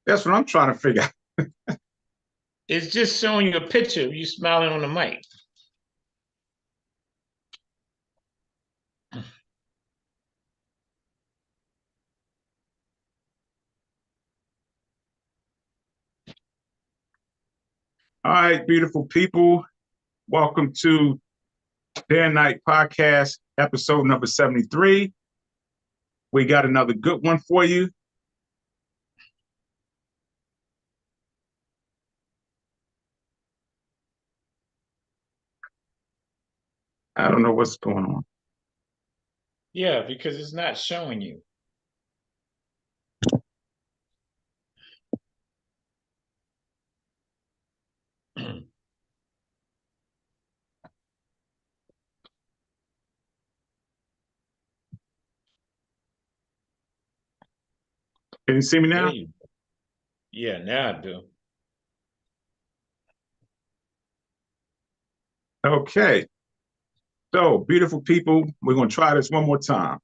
That's what I'm trying to figure out. It's just showing you a picture of you smiling on the mic. All right, beautiful people. Welcome to Day and Night Podcast, episode number 73. We got another good one for you. I don't know what's going on. Yeah, because it's not showing you. Can you see me There now? you go. Yeah, now I do. Okay. So, beautiful people, we're going to try this one more time.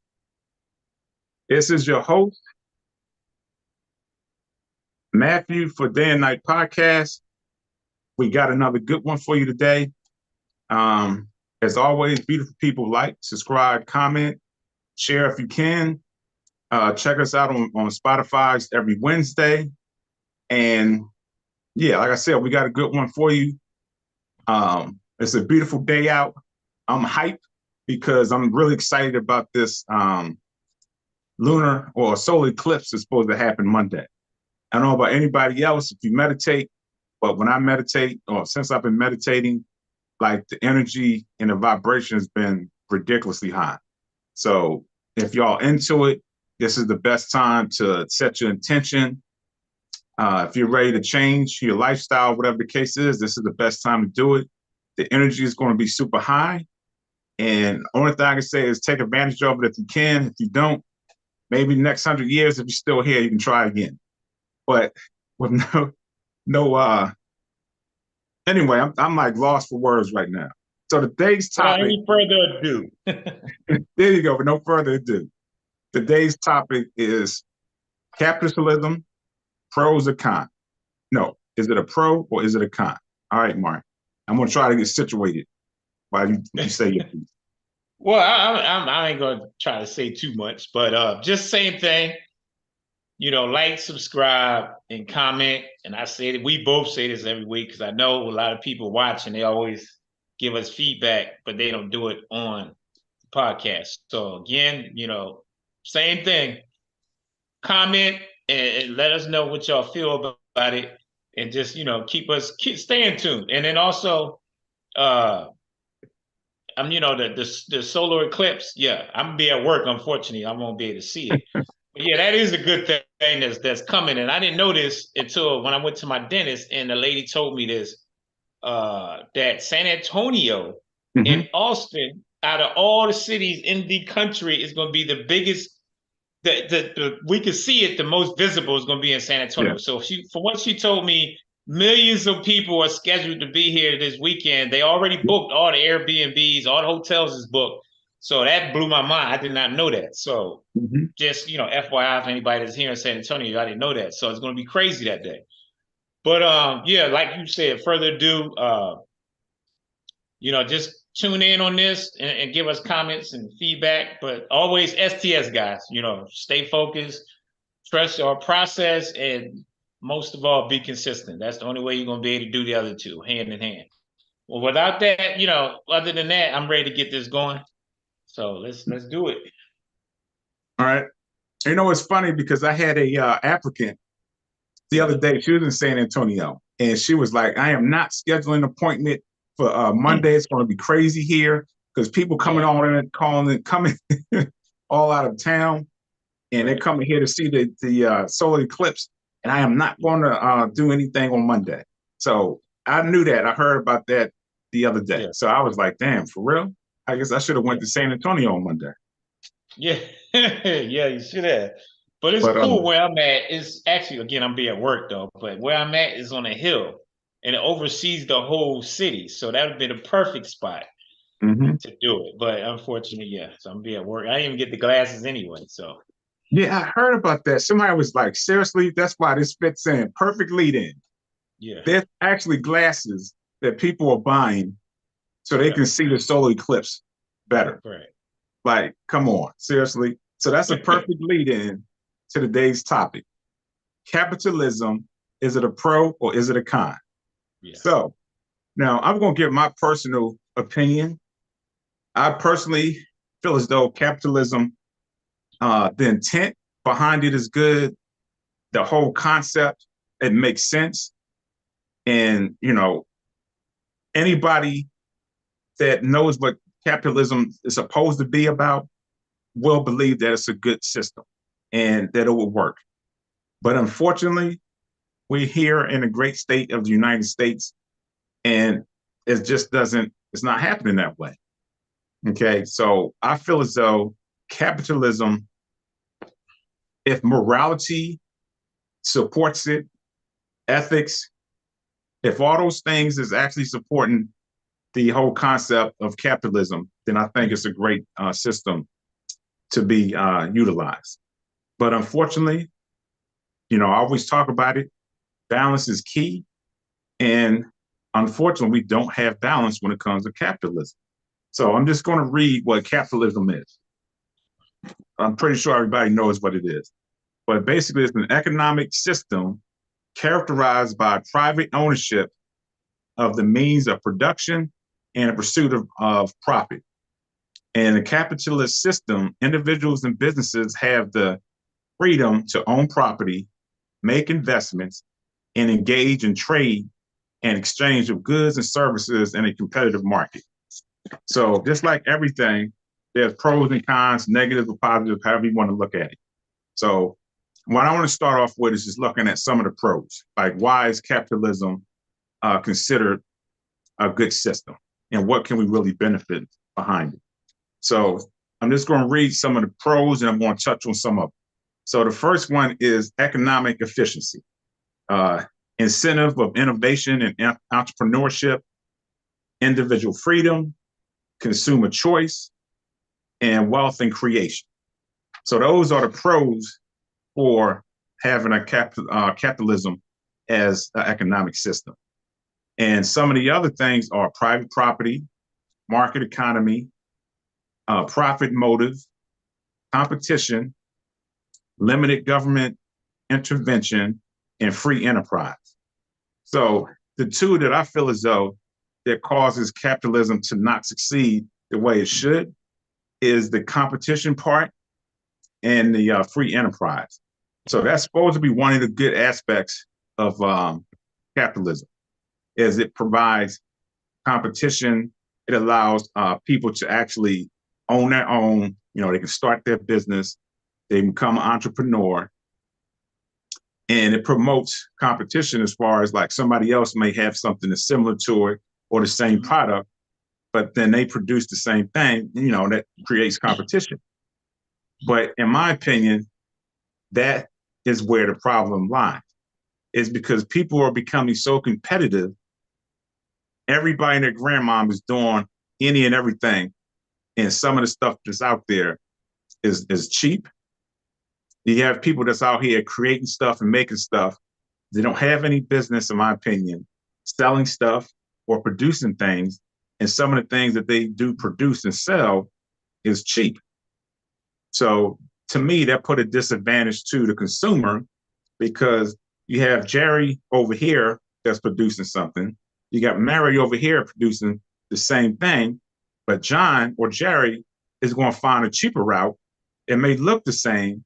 This is your host, Matthew, for Day and Night Podcast. We got another good one for you today. As always, beautiful people, like, subscribe, comment, share if you can. Check us out on Spotify every Wednesday. And yeah, like I said, we got a good one for you. It's a beautiful day out. I'm hyped because I'm really excited about this lunar or solar eclipse that's supposed to happen Monday. I don't know about anybody else if you meditate, but when I meditate, or since I've been meditating, like the energy and the vibration has been ridiculously high. So if y'all into it, this is the best time to set your intention. If you're ready to change your lifestyle, whatever the case is, this is the best time to do it. The energy is going to be super high. And the only thing I can say is take advantage of it if you can. If you don't, maybe next 100 years, if you're still here, you can try again. But with no, anyway, I'm like lost for words right now. So today's Without topic, any further ado. there you go, but no further ado. Today's topic is capitalism, pros or cons. No, is it a pro or is it a con? All right, Mark. I'm gonna try to get situated while you say your piece. Well, I ain't gonna try to say too much, but just same thing. Like, subscribe, and comment. And I say that we both say this every week because I know a lot of people watch and they always give us feedback, but they don't do it on the podcast. So again, same thing. Comment and let us know what y'all feel about it, and just keep staying tuned. And then also, uh, the solar eclipse. Yeah, I'm gonna be at work. Unfortunately, I won't be able to see it. But yeah, that is a good thing that's coming. And I didn't know this until when I went to my dentist, and the lady told me this. That San Antonio and Mm-hmm. Austin, out of all the cities in the country, is going to be the biggest. We can see it. The most visible is going to be in San Yeah. Antonio. So for what she told me, millions of people are scheduled to be here this weekend. They already booked all the Airbnbs, all the hotels is booked. So that blew my mind. I did not know that. So Mm-hmm. just FYI, if anybody that's here in San Antonio, I didn't know that. So it's going to be crazy that day. But yeah, like you said, further ado, just tune in on this and give us comments and feedback. But always STS, guys. Stay focused, trust our process, and most of all, be consistent. That's the only way you're gonna be able to do the other two hand in hand. Well, without that, other than that, I'm ready to get this going. So let's do it. All right. It's funny because I had a applicant the other Yeah. day. She was in San Antonio, and she was like, "I am not scheduling an appointment for Monday. It's going to be crazy here because people coming Yeah. on and calling and coming all out of town, and they're Right. coming here to see the solar eclipse. And I am not going to do anything on Monday." So I knew that. I heard about that the other day. Yeah. So I was like, "Damn, for real? I guess I should have Yeah. went to San Antonio on Monday." Yeah. Yeah. You should have. But it's But cool where I'm at. It's actually, again, I'm being at work though, but where I'm at is on a hill and it oversees the whole city. So that would be the perfect spot mhm. to do it. But unfortunately, yeah. So I'm be at work. I didn't even get the glasses anyway. So Yeah, I heard about that. Somebody was like, seriously, that's why this fits in. Perfect lead in. Yeah, There's actually glasses that people are buying so they yeah, can see the solar eclipse better. right. Like, come on, seriously. So that's a perfect lead in to today's topic. Capitalism, is it a pro or is it a con? Yeah, So now I'm going to give my personal opinion. I personally feel as though capitalism, the intent behind it is good. The whole concept, it makes sense. And, anybody that knows what capitalism is supposed to be about will believe that it's a good system and that it will work. But unfortunately, we're here in the great state of the United States, and it just doesn't, it's not happening that way. Okay. So I feel as though capitalism, if morality supports it, ethics, if all those things is actually supporting the whole concept of capitalism, then I think it's a great system to be utilized. But unfortunately, I always talk about it. Balance is key. And unfortunately, we don't have balance when it comes to capitalism. So I'm just going to read what capitalism is. I'm pretty sure everybody knows what it is. But basically, it's an economic system characterized by private ownership of the means of production and a pursuit of profit. And in a capitalist system, individuals and businesses have the freedom to own property, make investments, and engage in trade and exchange of goods and services in a competitive market. So just like everything, there's pros and cons, negative or positive, however you want to look at it. So what I want to start off with is just looking at some of the pros, like why is capitalism considered a good system and what can we really benefit behind it. So I'm just going to read some of the pros and I'm going to touch on some of them. So the first one is economic efficiency, incentive of innovation and entrepreneurship, individual freedom, consumer choice, and wealth and creation. So those are the pros for having a capitalism as an economic system. And some of the other things are private property, market economy, profit motive, competition, limited government intervention, and free enterprise. So the two that I feel as though that causes capitalism to not succeed the way it should is the competition part and the free enterprise. So that's supposed to be one of the good aspects of capitalism, is it provides competition. It allows people to actually own their own. They can start their business, they become an entrepreneur, and it promotes competition as far as like somebody else may have something that's similar to it or the same product, but then they produce the same thing, that creates competition. But in my opinion, that is where the problem lies, is because people are becoming so competitive. Everybody and their grandmom is doing any and everything. And some of the stuff that's out there is cheap. You have people that's out here creating stuff and making stuff. They don't have any business, in my opinion, selling stuff or producing things. And some of the things that they do produce and sell is cheap. So to me, that put a disadvantage to the consumer, because you have Jerry over here that's producing something. You got Mary over here producing the same thing, but John or Jerry is going to find a cheaper route. It may look the same,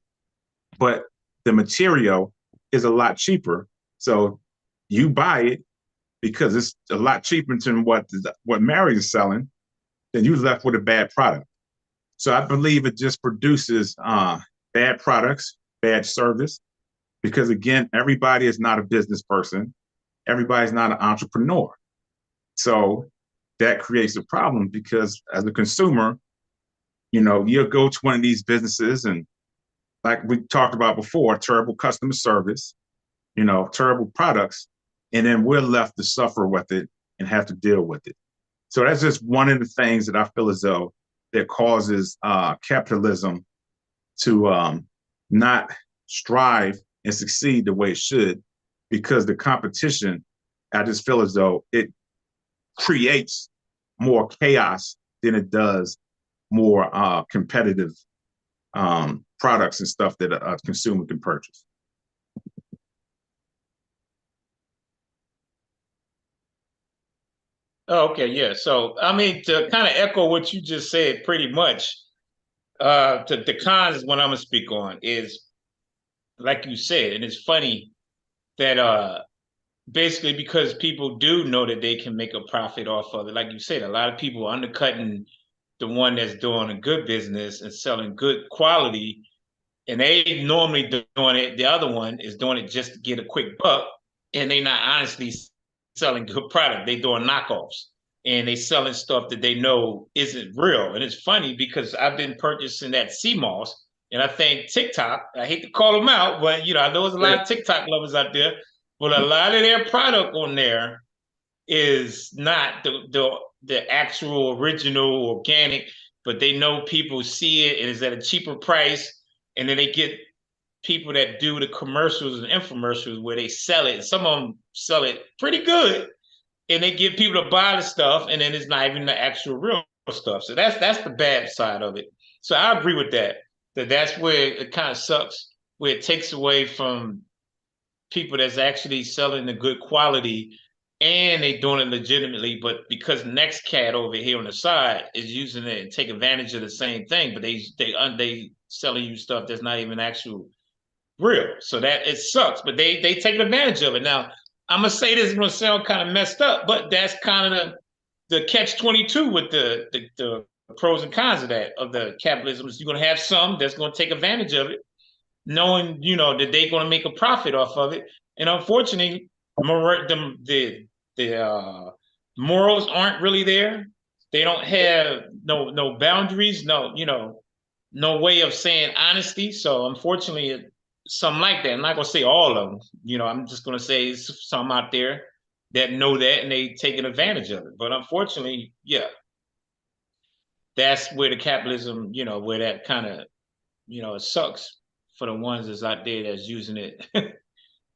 but the material is a lot cheaper. So you buy it because it's a lot cheaper than what Mary is selling, then you're left with a bad product. So I believe it just produces bad products, bad service, because again, everybody is not a business person. Everybody's not an entrepreneur. So that creates a problem, because as a consumer, you'll go to one of these businesses and, like we talked about before, terrible customer service, terrible products, and then we're left to suffer with it and have to deal with it. So that's just one of the things that I feel as though that causes capitalism to not strive and succeed the way it should, because the competition, I just feel as though it creates more chaos than it does more competitive products and stuff that a consumer can purchase. Oh, okay, yeah. So I mean, to kind of echo what you just said, pretty much, the cons is what I'm gonna speak on is like you said, and it's funny that basically because people do know that they can make a profit off of it. Like you said, a lot of people are undercutting the one that's doing a good business and selling good quality, and they normally doing it. The other one is doing it just to get a quick buck, and they not honestly selling good product. They doing knockoffs, and they selling stuff that they know isn't real. And it's funny because I've been purchasing that CMOS, and I think TikTok. I hate to call them out, but I know there's a lot of TikTok lovers out there. But a lot of their product on there is not the actual original organic, but they know people see it and it's at a cheaper price, and then they get people that do the commercials and infomercials where they sell it. Some of them sell it pretty good, and they get people to buy the stuff, and then it's not even the actual real stuff. So that's the bad side of it. So I agree with that. That's where it kind of sucks, where it takes away from people that's actually selling the good quality and they doing it legitimately, but because next cat over here on the side is using it and take advantage of the same thing, but they selling you stuff that's not even actual real. So that it sucks, but they take advantage of it. Now I'm gonna say this is gonna sound kind of messed up, but that's kind of the catch-22 with the pros and cons of the capitalism. Is you're gonna have some that's gonna take advantage of it, knowing that they're going to make a profit off of it. And unfortunately, the morals aren't really there. They don't have no boundaries, no way of saying honesty. So unfortunately, something like that. I'm not going to say all of them. I'm just going to say some out there that know that and they taking advantage of it. But unfortunately, yeah, that's where the capitalism, where that kind of, it sucks for the ones that's out there that's using it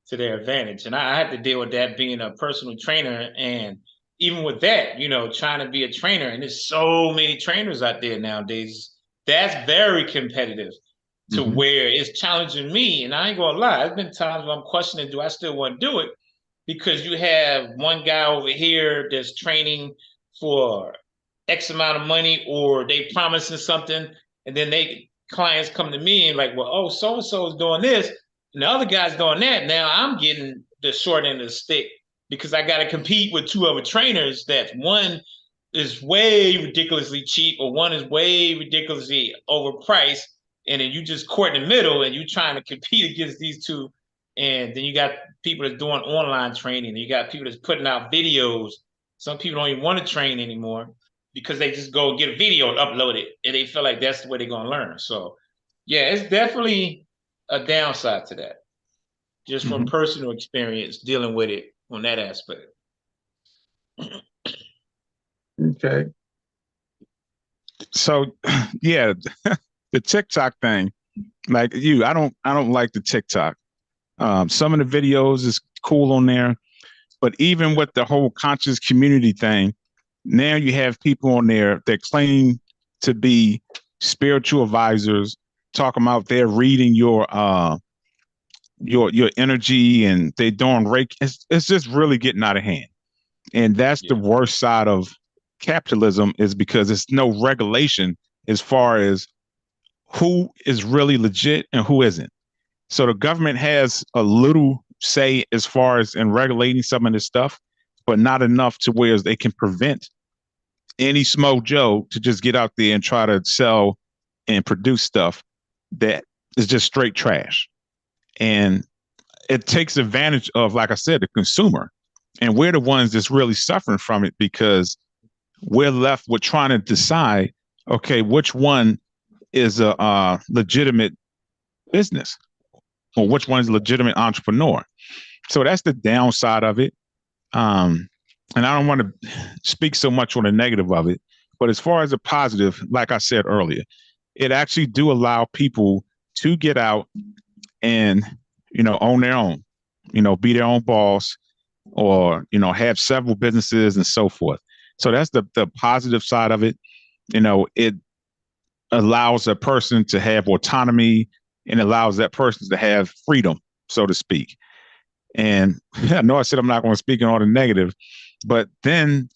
to their advantage. And I had to deal with that being a personal trainer. And even with that, trying to be a trainer, and there's so many trainers out there nowadays, that's very competitive to where it's challenging me. And I ain't gonna lie, there's been times where I'm questioning, do I still want to do it? Because you have one guy over here that's training for X amount of money, or they promising something, and then clients come to me and like, well, oh, so and so is doing this, and the other guy's doing that. Now I'm getting the short end of the stick because I got to compete with two other trainers that one is way ridiculously cheap or one is way ridiculously overpriced, and then you just caught in the middle and you trying to compete against these two. And then you got people that's doing online training. You got people that's putting out videos. Some people don't even want to train anymore because they just go get a video and upload it, and they feel like that's the way they're gonna learn. So, yeah, it's definitely a downside to that, just from personal experience dealing with it on that aspect. Okay. So, yeah, the TikTok thing, like I don't like the TikTok. Some of the videos is cool on there, but even with the whole conscious community thing, now you have people on there that claim to be spiritual advisors, talking about they're reading your energy and they're doing reiki. It's just really getting out of hand. And that's the worst side of capitalism, is because it's no regulation as far as who is really legit and who isn't. So the government has a little say as far as in regulating some of this stuff, but not enough to where they can prevent any Smo Joe to just get out there and try to sell and produce stuff that is just straight trash. And it takes advantage of, like I said, the consumer. And we're the ones that's really suffering from it, because we're left with trying to decide, okay, which one is a legitimate business or which one is a legitimate entrepreneur. So that's the downside of it. And I don't want to speak so much on the negative of it, but as far as the positive, like I said earlier, it actually do allow people to get out and, own their own, be their own boss, or, have several businesses and so forth. So that's the positive side of it. It allows a person to have autonomy and allows that person to have freedom, so to speak. And I know I said I'm not going to speak on all the negative, but then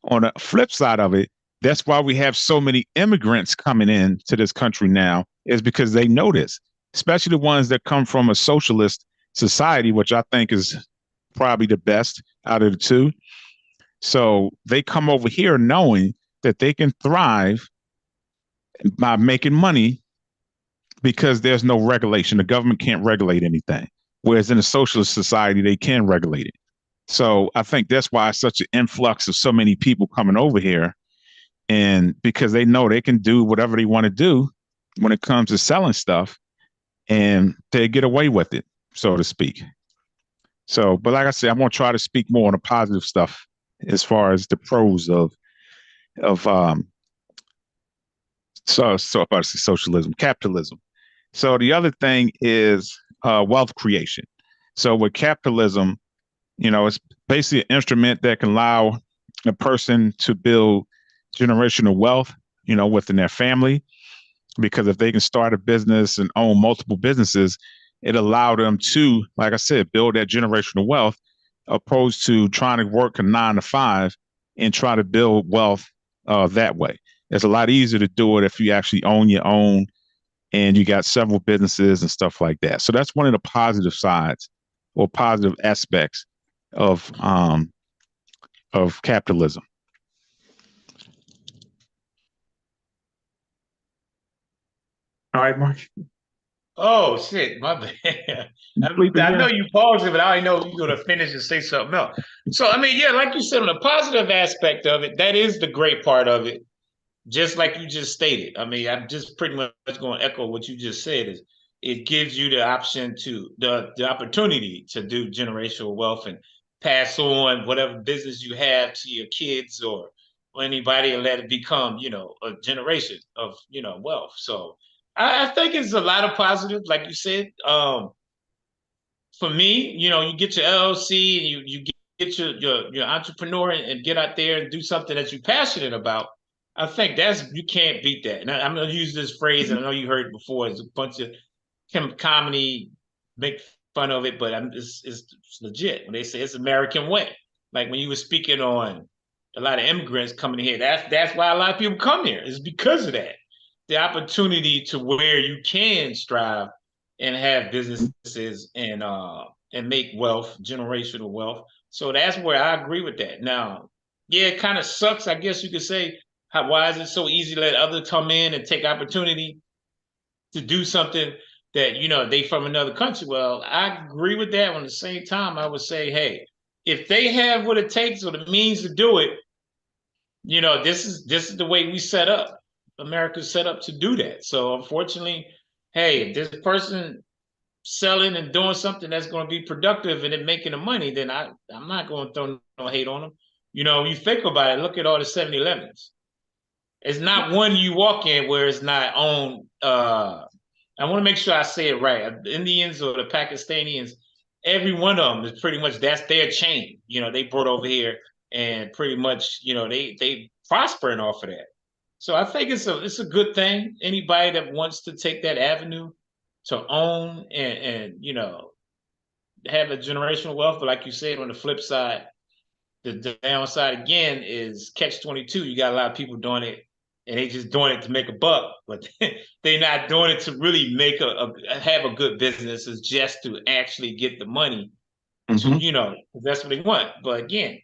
on the flip side of it, that's why we have so many immigrants coming in to this country now, is because they know this, especially the ones that come from a socialist society, which I think is probably the best out of the two. So they come over here knowing that they can thrive by making money because there's no regulation. The government can't regulate anything. Whereas in a socialist society, they can regulate it. So I think that's why it's such an influx of so many people coming over here. And because they know they can do whatever they want to do when it comes to selling stuff, and they get away with it, so to speak. So, but like I said, I'm going to try to speak more on the positive stuff as far as the pros of about socialism, capitalism. So the other thing is wealth creation. So with capitalism, it's basically an instrument that can allow a person to build generational wealth, within their family. Because if they can start a business and own multiple businesses, it allowed them to, like I said, build that generational wealth, opposed to trying to work a 9 to 5 and try to build wealth that way. It's a lot easier to do it if you actually own your own and you got several businesses and stuff like that. So that's one of the positive sides or positive aspects of capitalism. All right, Mark. Oh shit, my bad. I know you paused it, but I know you're gonna finish and say something else. So I mean, yeah, like you said, on the positive aspect of it, that is the great part of it. Just like you just stated. I mean, I'm just pretty much going to echo what you just said. Is it gives you the option to the opportunity to do generational wealth and pass on whatever business you have to your kids or anybody, and let it become a generation of wealth. So I think it's a lot of positive, like you said. For me, you get your LLC and you get your entrepreneur and get out there and do something that you're passionate about. I think you can't beat that. And I'm going to use this phrase, and I know you heard it before. It's a bunch of comedy, make fun of it, but it's legit. When they say it's American way, like when you were speaking on a lot of immigrants coming here, that's why a lot of people come here. It's because of that, the opportunity to where you can strive and have businesses and make wealth, generational wealth. So that's where I agree with that. Now, yeah, it kind of sucks, I guess you could say. Why is it so easy to let others come in and take opportunity to do something that they from another country? Well, I agree with that. At the same time, I would say, hey, if they have what it takes or the means to do it, this is the way we set up. America's set up to do that. So unfortunately, hey, if this person selling and doing something that's going to be productive and it making the money, then I'm not going to throw no hate on them. You think about it, look at all the 7-Elevens. It's not one you walk in where it's not owned. I want to make sure I say it right. The Indians or the Pakistanians, every one of them is pretty much, that's their chain. They brought over here and pretty much, they prospering off of that. So I think it's a good thing. Anybody that wants to take that avenue to own and have a generational wealth, but like you said, on the flip side, the downside again is catch-22. You got a lot of people doing it, and they just doing it to make a buck, but they're not doing it to really make have a good business. It's just to actually get the money. To, that's what they want. But again,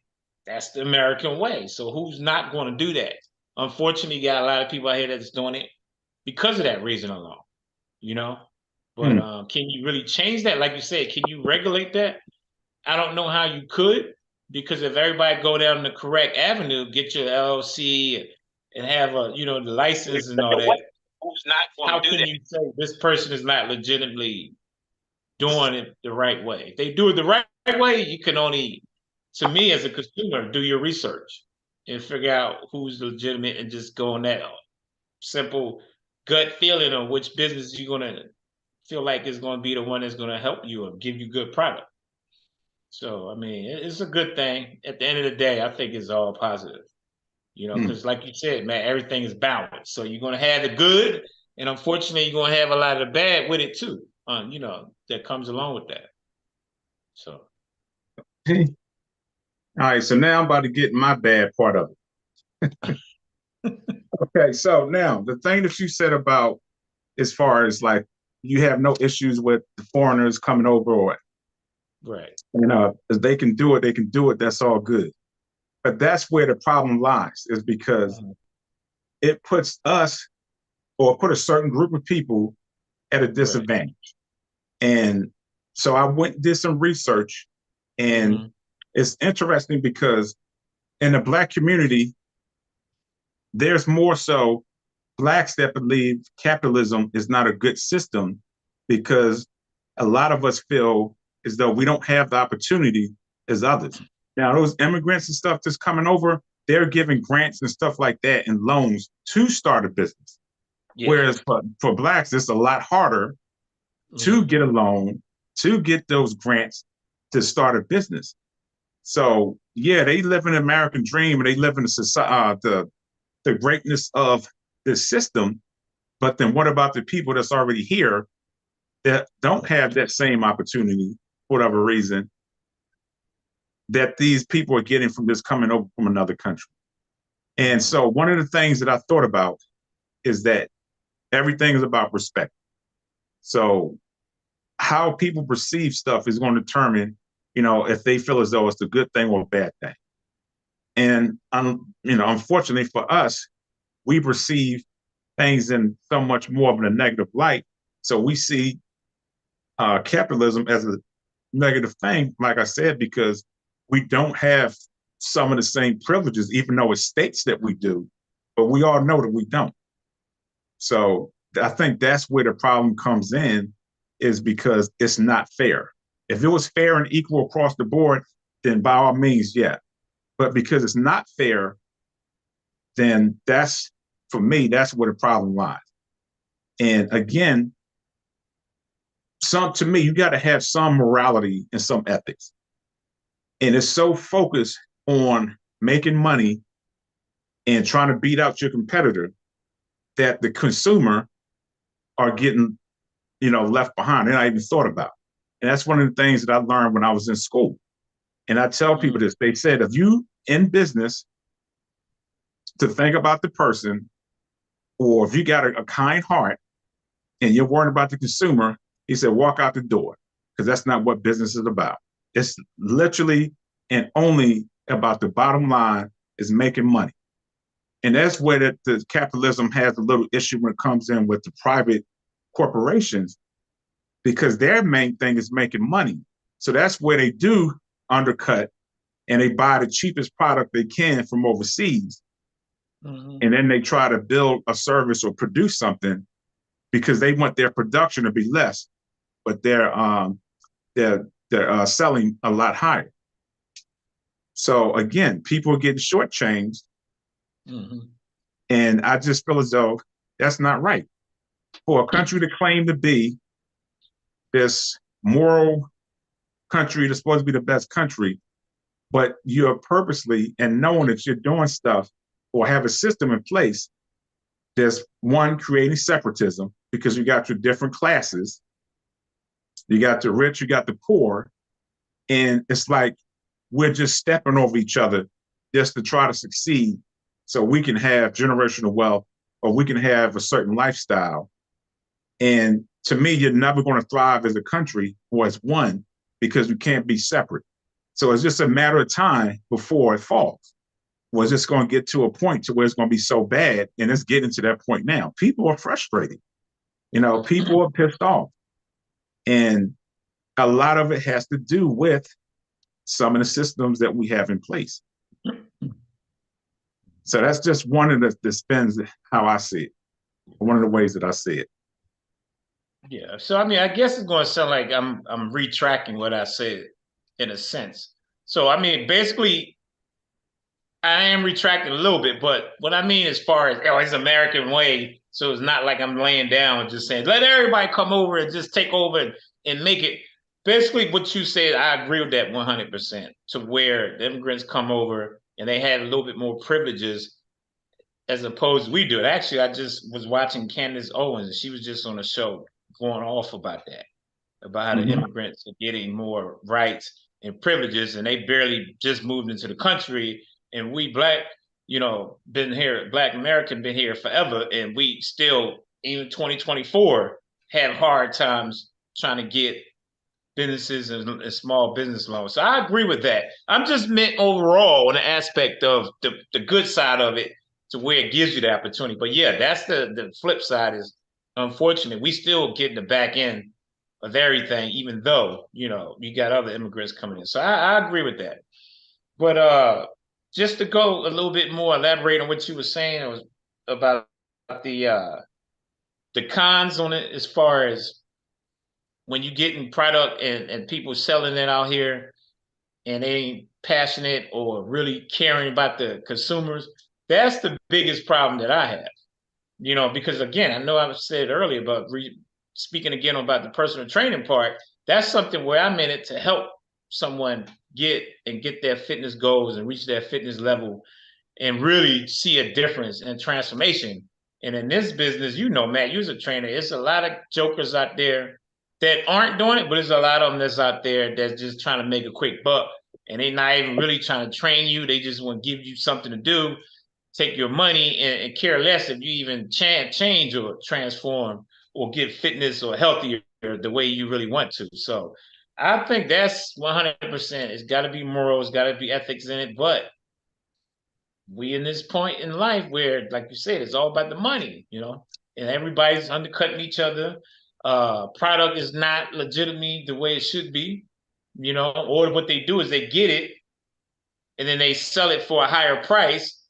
that's the American way. So who's not going to do that? Unfortunately, you got a lot of people out here that's doing it because of that reason alone. But can you really change that? Like you said, can you regulate that? I don't know how you could, because if everybody go down the correct avenue, get your LLC and have the license and all that, Who's not how going to do can that? you say this person is not legitimately doing it the right way? If they do it the right way, you can only, to me as a consumer, do your research and figure out who's legitimate and just go on that simple gut feeling on which business you're going to feel like it's going to be the one that's going to help you or give you good product. So, I mean, it's a good thing. At the end of the day, I think it's all positive, Hmm. because like you said, man, everything is balanced. So you're going to have the good, and unfortunately, you're going to have a lot of the bad with it too, that comes along with that. So, Hey. All right, so now I'm about to get my bad part of it. Okay, so now the thing that you said about as far as like you have no issues with the foreigners coming over, or right. if they can do it, they can do it. That's all good. But that's where the problem lies, is because Mhm. it puts us or put a certain group of people at a Right. disadvantage. And so I went did some research, and Hmm. it's interesting because in the Black community, there's more so Blacks that believe capitalism is not a good system because a lot of us feel as though we don't have the opportunity as others. Now, those immigrants and stuff that's coming over, they're giving grants and stuff like that and loans to start a business. Yeah. Whereas for Blacks, it's a lot harder to Hmm. get a loan, to get those grants to start a business. So, yeah, they live in the American dream and they live in the greatness of this system. But then what about the people that's already here that don't have that same opportunity for whatever reason that these people are getting from just coming over from another country? And Hmm. so one of the things that I thought about is that everything is about respect. So how people perceive stuff is going to determine, if they feel as though it's a good thing or a bad thing. And unfortunately for us, we perceive things in so much more of a negative light. So we see capitalism as a negative thing, like I said, because we don't have some of the same privileges, even though it states that we do, but we all know that we don't. So I think that's where the problem comes in, is because it's not fair. If it was fair and equal across the board, then by all means, yeah. But because it's not fair, then for me, that's where the problem lies. And again, to me, you got to have some morality and some ethics. And it's so focused on making money and trying to beat out your competitor that the consumer are getting, left behind. And I even thought about. And that's one of the things that I learned when I was in school. And I tell people Hmm. this. They said, if you in business to think about the person, or if you got a kind heart and you're worried about the consumer, he said, walk out the door, because that's not what business is about. It's literally and only about the bottom line, is making money. And that's where the capitalism has a little issue when it comes in with the private corporations, because their main thing is making money. So that's where they do undercut and they buy the cheapest product they can from overseas. Hmm. And then they try to build a service or produce something because they want their production to be less, but they're selling a lot higher. So again, people are getting shortchanged, Hmm. and I just feel as though that's not right for a country to claim to be this moral country that's supposed to be the best country, but you're purposely and knowing that you're doing stuff or have a system in place that's one creating separatism, because you got your different classes, you got the rich, you got the poor, and it's like we're just stepping over each other just to try to succeed so we can have generational wealth or we can have a certain lifestyle. And to me, you're never going to thrive as a country or as one, because you can't be separate. So it's just a matter of time before it falls. Was it's going to get to a point to where it's going to be so bad, and it's getting to that point now. People are frustrated. People are pissed off, and a lot of it has to do with some of the systems that we have in place. So that's just one of the spins how I see it. One of the ways that I see it. Yeah. So I mean, I guess it's going to sound like I'm retracting what I said in a sense. So I mean, basically, I am retracting a little bit, but what I mean as far as it's American way, So it's not like I'm laying down and just saying, let everybody come over and just take over and make it. Basically, what you said, I agree with that 100%. To where the immigrants come over and they had a little bit more privileges as opposed to we do it. Actually, I just was watching Candace Owens, and she was just on a show going off about that, about how the Mm-hmm. immigrants are getting more rights and privileges, and they barely just moved into the country, and we black, been here, black American been here forever, and we still, even 2024, have hard times trying to get businesses and small business loans. So I agree with that. I'm just meant overall on the aspect of the good side of it to where it gives you the opportunity. But yeah, that's the flip side is unfortunate. We still get in the back end of everything, even though, you got other immigrants coming in. So I agree with that. But just to go a little bit more, elaborate on what you were saying, it was about the cons on it as far as when you getting product and people selling it out here and they ain't passionate or really caring about the consumers, that's the biggest problem that I have. Because again, I know I said earlier about speaking again about the personal training part. That's something where I'm in it to help someone get their fitness goals and reach their fitness level and really see a difference and transformation. And in this business, Matt, you're a trainer. It's a lot of jokers out there that aren't doing it, but there's a lot of them that's out there that's just trying to make a quick buck. And they're not even really trying to train you. They just want to give you something to do, take your money, and care less if you even change or transform or get fitness or healthier the way you really want to. So I think that's 100%. It's got to be moral. It's got to be ethics in it. But we in this point in life where, like you said, it's all about the money, and everybody's undercutting each other. Product is not legitimate the way it should be, or what they do is they get it and then they sell it for a higher price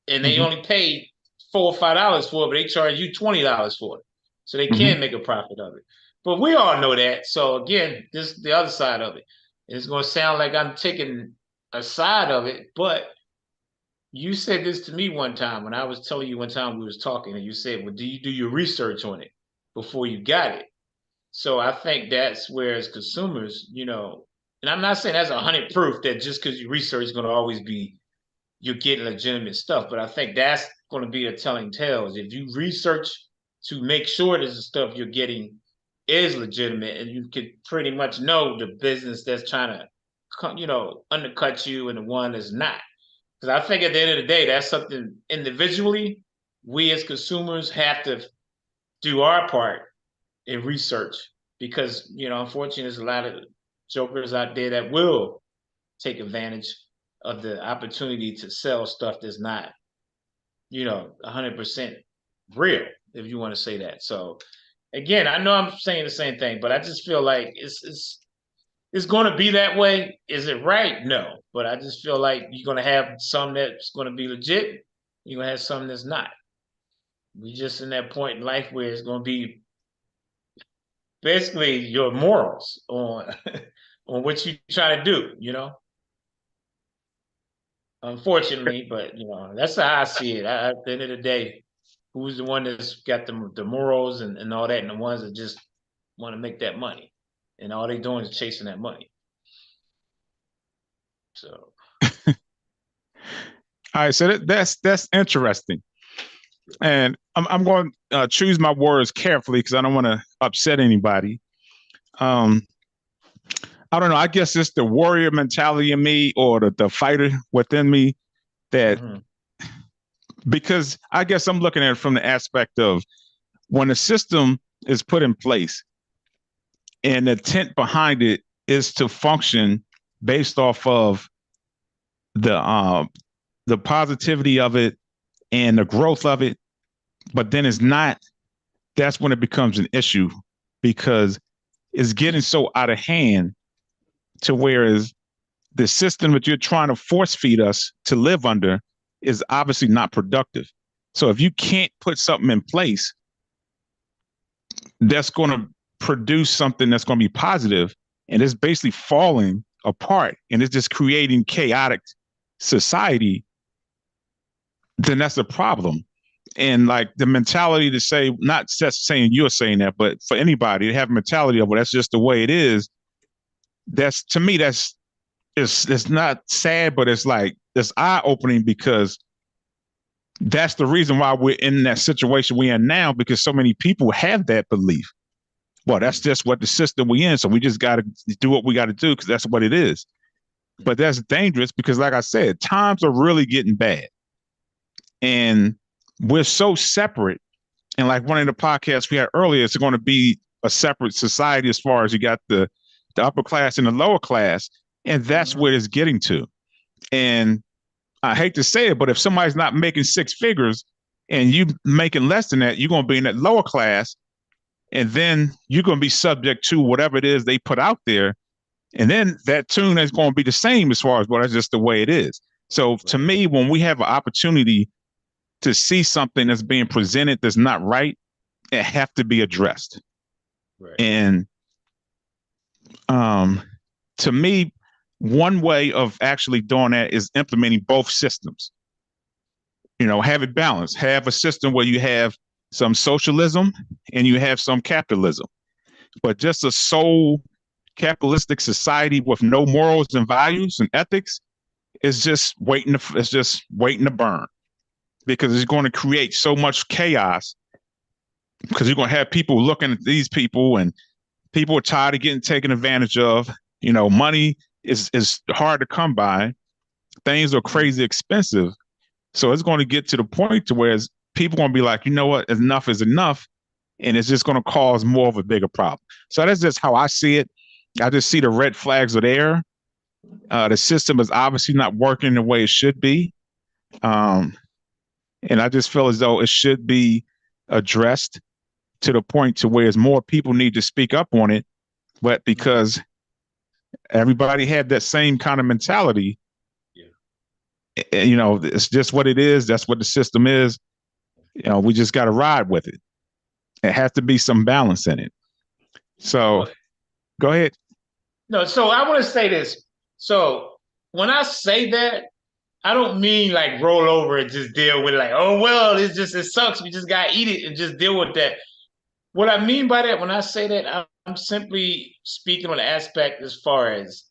and they Mm-hmm. only pay $4 or $5 for it, but they charge you $20 for it. So they Mm-hmm. can make a profit of it. But we all know that. So again, this is the other side of it. It's going to sound like I'm taking a side of it, but you said this to me one time when I was telling you one time we was talking, and you said, well, do you do your research on it before you got it? So I think that's where as consumers, and I'm not saying that's 100 proof that just because you research is going to always be you're getting legitimate stuff, but I think that's going to be a telling tale is if you research to make sure that the stuff you're getting is legitimate and you can pretty much know the business that's trying to, undercut you and the one that's not. Because I think at the end of the day, that's something individually we as consumers have to do our part in research because, unfortunately, there's a lot of jokers out there that will take advantage of the opportunity to sell stuff that's not, 100% real, if you want to say that. So, again, I know I'm saying the same thing, but I just feel like it's going to be that way. Is it right? No. But I just feel like you're going to have some that's going to be legit. You're going to have some that's not. We just in that point in life where it's going to be basically your morals on on what you try to do, Unfortunately, but that's how I see it. At the end of the day, who's the one that's got the morals and all that, and the ones that just want to make that money, and all they doing is chasing that money. So All right, so that's interesting, and I'm going to choose my words carefully because I don't want to upset anybody. Um, I don't know. I guess it's the warrior mentality in me or the fighter within me that because I guess I'm looking at it from the aspect of when a system is put in place and the intent behind it is to function based off of the positivity of it and the growth of it, but then it's not, that's when it becomes an issue because it's getting so out of hand to whereas the system that you're trying to force feed us to live under is obviously not productive. So if you can't put something in place that's going to produce something that's going to be positive and it's basically falling apart and it's just creating chaotic society, then that's a problem. And like the mentality to say, not just saying you're saying that, but for anybody to have a mentality of, well, that's just the way it is. That's, to me, it's not sad, but it's like, it's eye opening, because that's the reason why we're in that situation we're in now, because so many people have that belief. Well, that's just what the system we in. So we just got to do what we got to do because that's what it is. But that's dangerous because, like I said, times are really getting bad. And we're so separate. And like one of the podcasts we had earlier, it's going to be a separate society as far as you got the upper class and the lower class. And that's where it's getting to. And I hate to say it, but if somebody's not making six figures and you making less than that, you're going to be in that lower class. And then you're going to be subject to whatever it is they put out there. And then that tune is going to be the same as far as, well, that's just the way it is. So to me, when we have an opportunity to see something that's being presented that's not right, it have to be addressed. Right. And to me, one way of actually doing that is implementing both systems. Have it balanced. Have a system where you have some socialism and you have some capitalism. But just a sole capitalistic society with no morals and values and ethics is just waiting to burn, because it's going to create so much chaos, because you're going to have people looking at these people, and people are tired of getting taken advantage of. Money is hard to come by. Things are crazy expensive. So it's going to get to the point to where people are going to be like, you know what, enough is enough. And it's just going to cause more of a bigger problem. So that's just how I see it. I just see the red flags are there. The system is obviously not working the way it should be. And I just feel as though it should be addressed to the point to where more people need to speak up on it. But because everybody had that same kind of mentality, it's just what it is. That's what the system is. We just got to ride with it. It has to be some balance in it. So go ahead. No, so I want to say this. So when I say that, I don't mean like roll over and just deal with it like, oh, well, it sucks. We just got to eat it and just deal with that. What I mean by that, when I say that, I'm simply speaking on the aspect as far as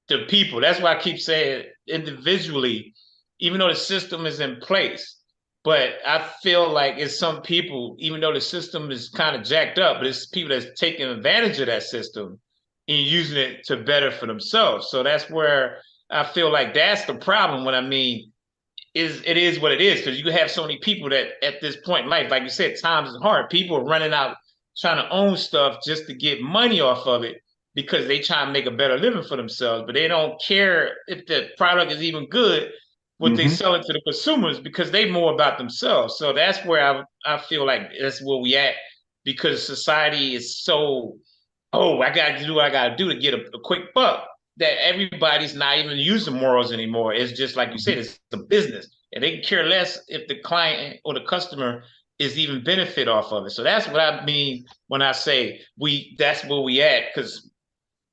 the people. That's why I keep saying individually, even though the system is in place. But I feel like it's some people, even though the system is kind of jacked up, but it's people that's taking advantage of that system and using it to better for themselves. So that's where I feel like that's the problem. What I mean it is what it is, because you have so many people that at this point in life, like you said, times is hard. People are running out trying to own stuff just to get money off of it, because they try to make a better living for themselves, but they don't care if the product is even good, what they sell it to the consumers, because they more about themselves. So that's where I feel like that's where we at, because society is so, oh, I got to do what I got to do to get a quick buck, that everybody's not even using morals anymore. It's just like you said, it's a business, and they can care less if the client or the customer is even benefit off of it. So that's what I mean when I say that's where we at, because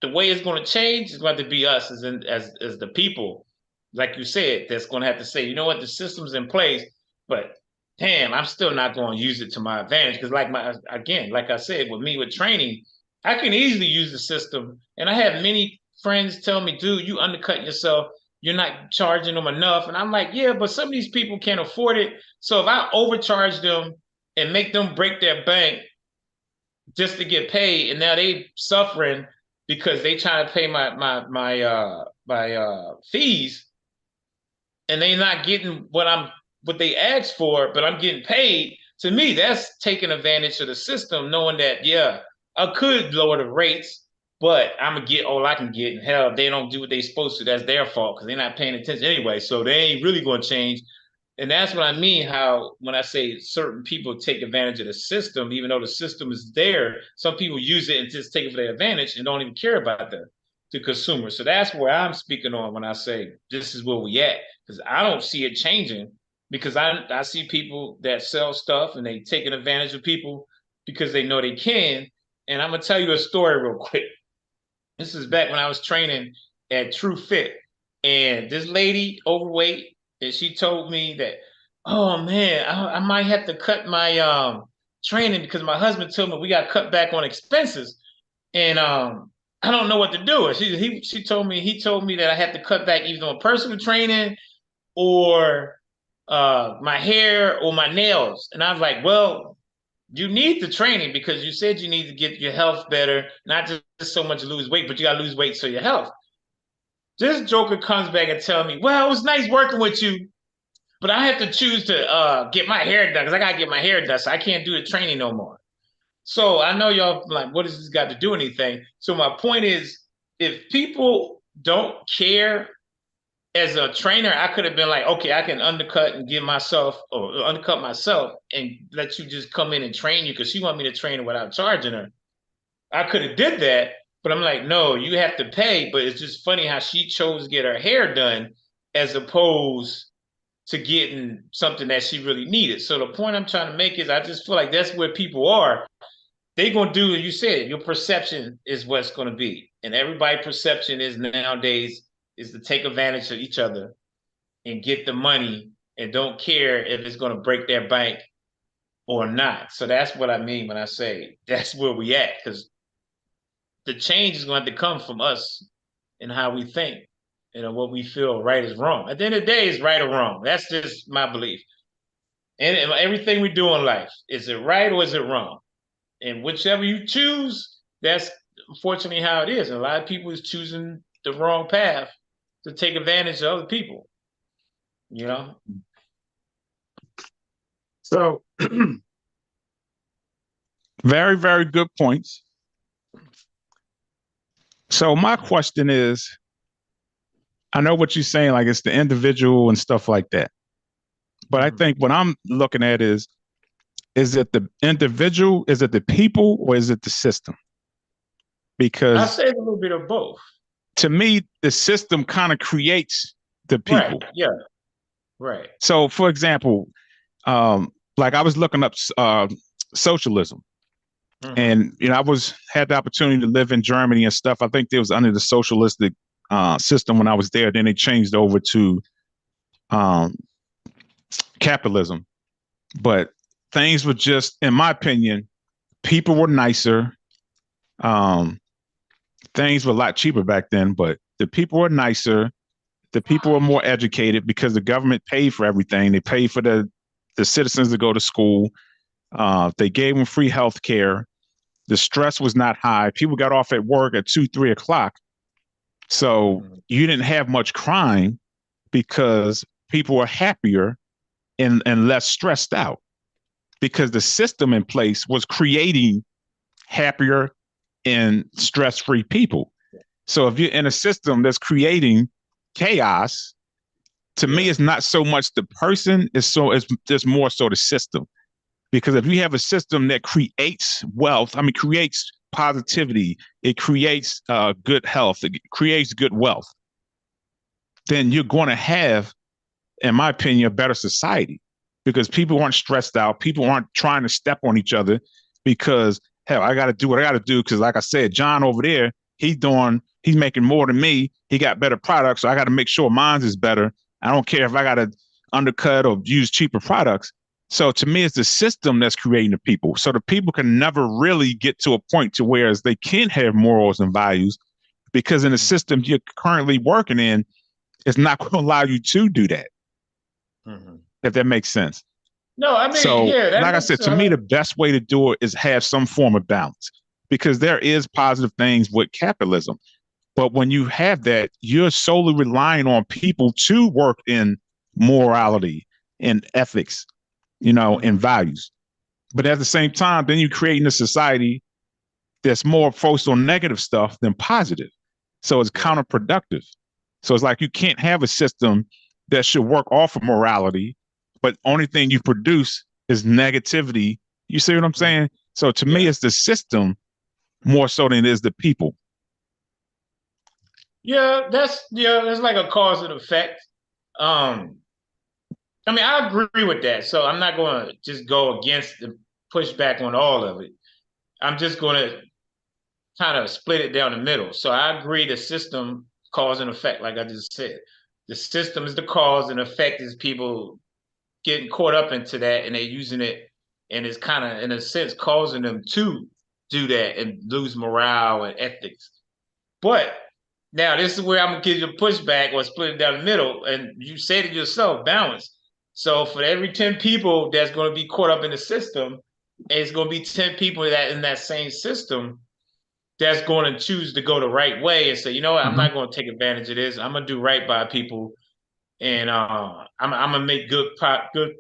the way it's going to change is going to be us as the people, like you said, that's going to have to say, you know what, the system's in place, but damn, I'm still not going to use it to my advantage. Because like I said, with me with training, I can easily use the system, and I have many friends tell me, dude, you undercutting yourself. You're not charging them enough. And I'm like, yeah, but some of these people can't afford it. So if I overcharge them and make them break their bank just to get paid, and now they suffering because they trying to pay my fees, and they not getting what they asked for, but I'm getting paid. To me, that's taking advantage of the system, knowing that, yeah, I could lower the rates, but I'm gonna get all I can get. And hell, if they don't do what they supposed to, that's their fault, because they're not paying attention anyway. So they ain't really gonna change. And that's what I mean, how when I say certain people take advantage of the system, even though the system is there, some people use it and just take it for their advantage and don't even care about the consumer. So that's where I'm speaking on when I say this is where we at, because I don't see it changing, because I see people that sell stuff and they taking advantage of people because they know they can. And I'm gonna tell you a story real quick. This is back when I was training at True Fit, and this lady overweight, and she told me that, oh man, I might have to cut my training because my husband told me we got to cut back on expenses, and I don't know what to do. She told me he told me that I had to cut back either on personal training or my hair or my nails, and I was like, well, you need the training because you said you need to get your health better, not just so much lose weight, but you got to lose weight so your health. This joker comes back and tell me, well, it was nice working with you, but I have to choose to get my hair done because I gotta get my hair done, so I can't do the training no more. So I know y'all like, what does this got to do anything? So my point is, if people don't care as a trainer, I could have been like, okay, I can undercut and give myself or undercut myself and let you just come in and train you because she want me to train her without charging her. I could have did that, but I'm like, no, you have to pay. But it's just funny how she chose to get her hair done as opposed to getting something that she really needed. So the point I'm trying to make is I just feel like that's where people are. They're gonna do, you said, your perception is what's gonna be. And everybody's perception is nowadays is to take advantage of each other and get the money and don't care if it's gonna break their bank or not. So that's what I mean when I say that's where we at, because the change is going to come from us and how we think, what we feel right is wrong. At the end of the day, it's right or wrong. That's just my belief. And everything we do in life, is it right or is it wrong? And whichever you choose, that's unfortunately how it is. And a lot of people is choosing the wrong path to take advantage of other people, you know? So, very, very good points. So, my question is, I know what you're saying, like it's the individual and stuff like that. But I think what I'm looking at is it the individual, is it the people, or is it the system? Because I say a little bit of both. To me, the system kind of creates the people. Right. Yeah. Right. So, for example, like I was looking up socialism, and I had the opportunity to live in Germany and stuff. I think they was under the socialistic system when I was there. Then they changed over to capitalism, but things were just, in my opinion, people were nicer. Things were a lot cheaper back then, but the people were nicer. The people were more educated because the government paid for everything. They paid for the citizens to go to school. They gave them free health care. The stress was not high. People got off at work at 2, 3 o'clock. So you didn't have much crime because people were happier and less stressed out because the system in place was creating happier and stress-free people. So if you're in a system that's creating chaos, to me, it's not so much the person, it's just more so the system. Because if you have a system that creates wealth, creates positivity, it creates good health, it creates good wealth, then you're going to have, in my opinion, a better society because people aren't stressed out. People aren't trying to step on each other because, hell, I got to do what I got to do because, like I said, John over there, he's making more than me. He got better products, so I got to make sure mine's is better. I don't care if I got to undercut or use cheaper products. So to me, it's the system that's creating the people. So the people can never really get to a point to where they can have morals and values because in the system you're currently working in, it's not going to allow you to do that. If that makes sense. No, like I said, to me, the best way to do it is have some form of balance because there is positive things with capitalism. But when you have that, you're solely relying on people to work in morality and ethics, and values. But at the same time, then you're creating a society that's more focused on negative stuff than positive. So it's counterproductive. So it's like you can't have a system that should work off of morality, but only thing you produce is negativity. You see what I'm saying? So to me, it's the system more so than it is the people. Yeah, that's like a cause and effect. I agree with that. So I'm not going to just go against the push back on all of it. I'm just going to kind of split it down the middle. So I agree the system cause and effect, like I just said. The system is the cause and effect is people getting caught up into that and they're using it, and it's kind of in a sense causing them to do that and lose morale and ethics. But now this is where I'm gonna give you a pushback or split it down the middle, and you said it yourself, balance. So for every 10 people that's going to be caught up in the system, it's going to be 10 people that in that same system that's going to choose to go the right way and say, you know what, I'm not going to take advantage of this. I'm going to do right by people, and I'm going to make good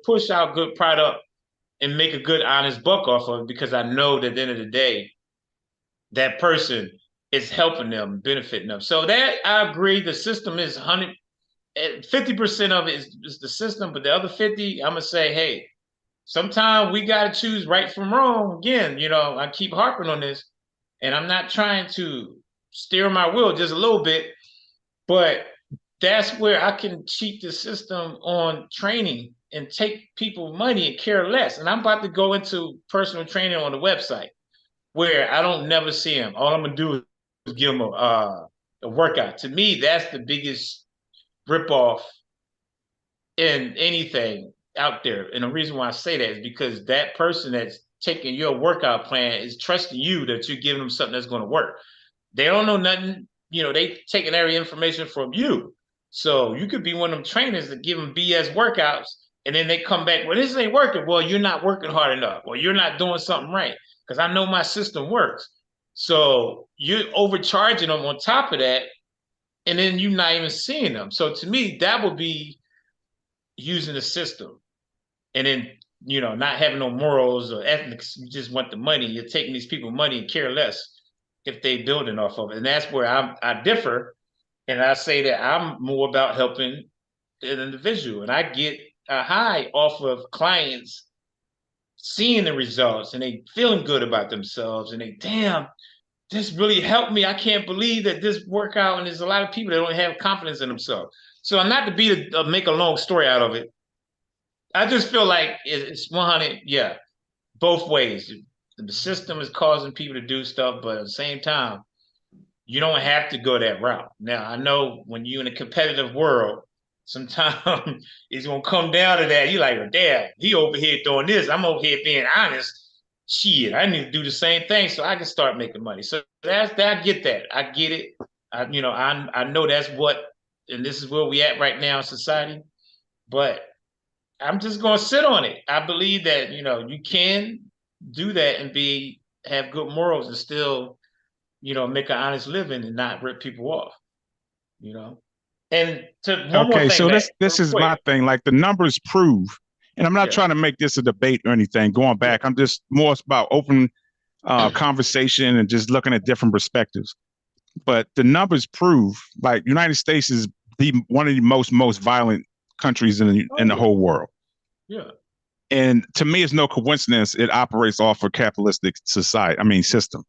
push out good product and make a good honest buck off of it, because I know that at the end of the day, that person is helping them, benefiting them. So that I agree, the system is 50% of it is the system, but the other 50, I'm gonna say, hey, sometimes we gotta choose right from wrong. Again, I keep harping on this, and I'm not trying to steer my wheel just a little bit, but that's where I can cheat the system on training and take people money and care less. And I'm about to go into personal training on the website where I don't never see them. All I'm gonna do is give them a workout. To me, that's the biggest ripoff in anything out there. And the reason why I say that is because that person that's taking your workout plan is trusting you that you're giving them something that's going to work. They don't know nothing. They taking every information from you. So you could be one of them trainers that give them BS workouts, and then they come back, well, this ain't working. Well, you're not working hard enough, or you're not doing something right, because I know my system works. So you're overcharging them on top of that, and then you're not even seeing them. So to me, that would be using the system, and then not having no morals or ethics. You just want the money. You're taking these people money and care less if they building off of it. And that's where I differ, and I say that I'm more about helping an individual, and I get a high off of clients seeing the results and they feeling good about themselves, and they, damn, this really helped me. I can't believe that this workout. And there's a lot of people that don't have confidence in themselves. So I'm not to make a long story out of it. I just feel like it's 100, yeah, both ways. The system is causing people to do stuff, but at the same time, you don't have to go that route. Now, I know when you're in a competitive world, sometimes it's going to come down to that. You're like, well, damn, he over here doing this. I'm over here being honest. Shit, I need to do the same thing so I can start making money. So I get that. I get it. I know that's what, and this is where we at right now in society. But I'm just going to sit on it. I believe that, you can do that and have good morals and still, make an honest living and not rip people off, And to one more Okay, thing, so Matt, this real is quick. my thing. Like the numbers prove, and I'm not trying to make this a debate or anything. Going back, I'm just more about open conversation and just looking at different perspectives. But the numbers prove, like United States is one of the most violent countries in the whole world. Yeah. And to me, it's no coincidence it operates off a capitalistic system.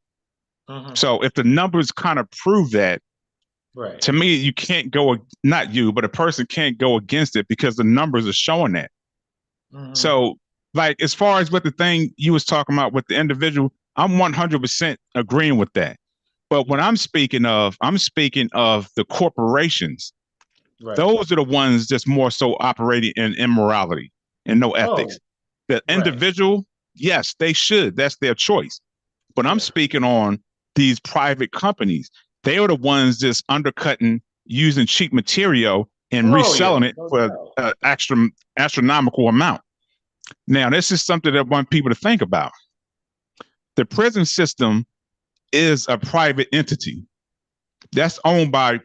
So if the numbers kind of prove that, right, to me, you can't go, not you, but a person can't go against it because the numbers are showing that. So like, as far as what the thing you was talking about with the individual, I'm 100% agreeing with that. But when I'm speaking of the corporations. Right. Those are the ones that's more so operating in immorality and no ethics. The individual, yes, they should. That's their choice. But I'm speaking on these private companies. They are the ones that's undercutting, using cheap material and reselling it for an astronomical amount. Now, this is something that I want people to think about. The prison system is a private entity that's owned by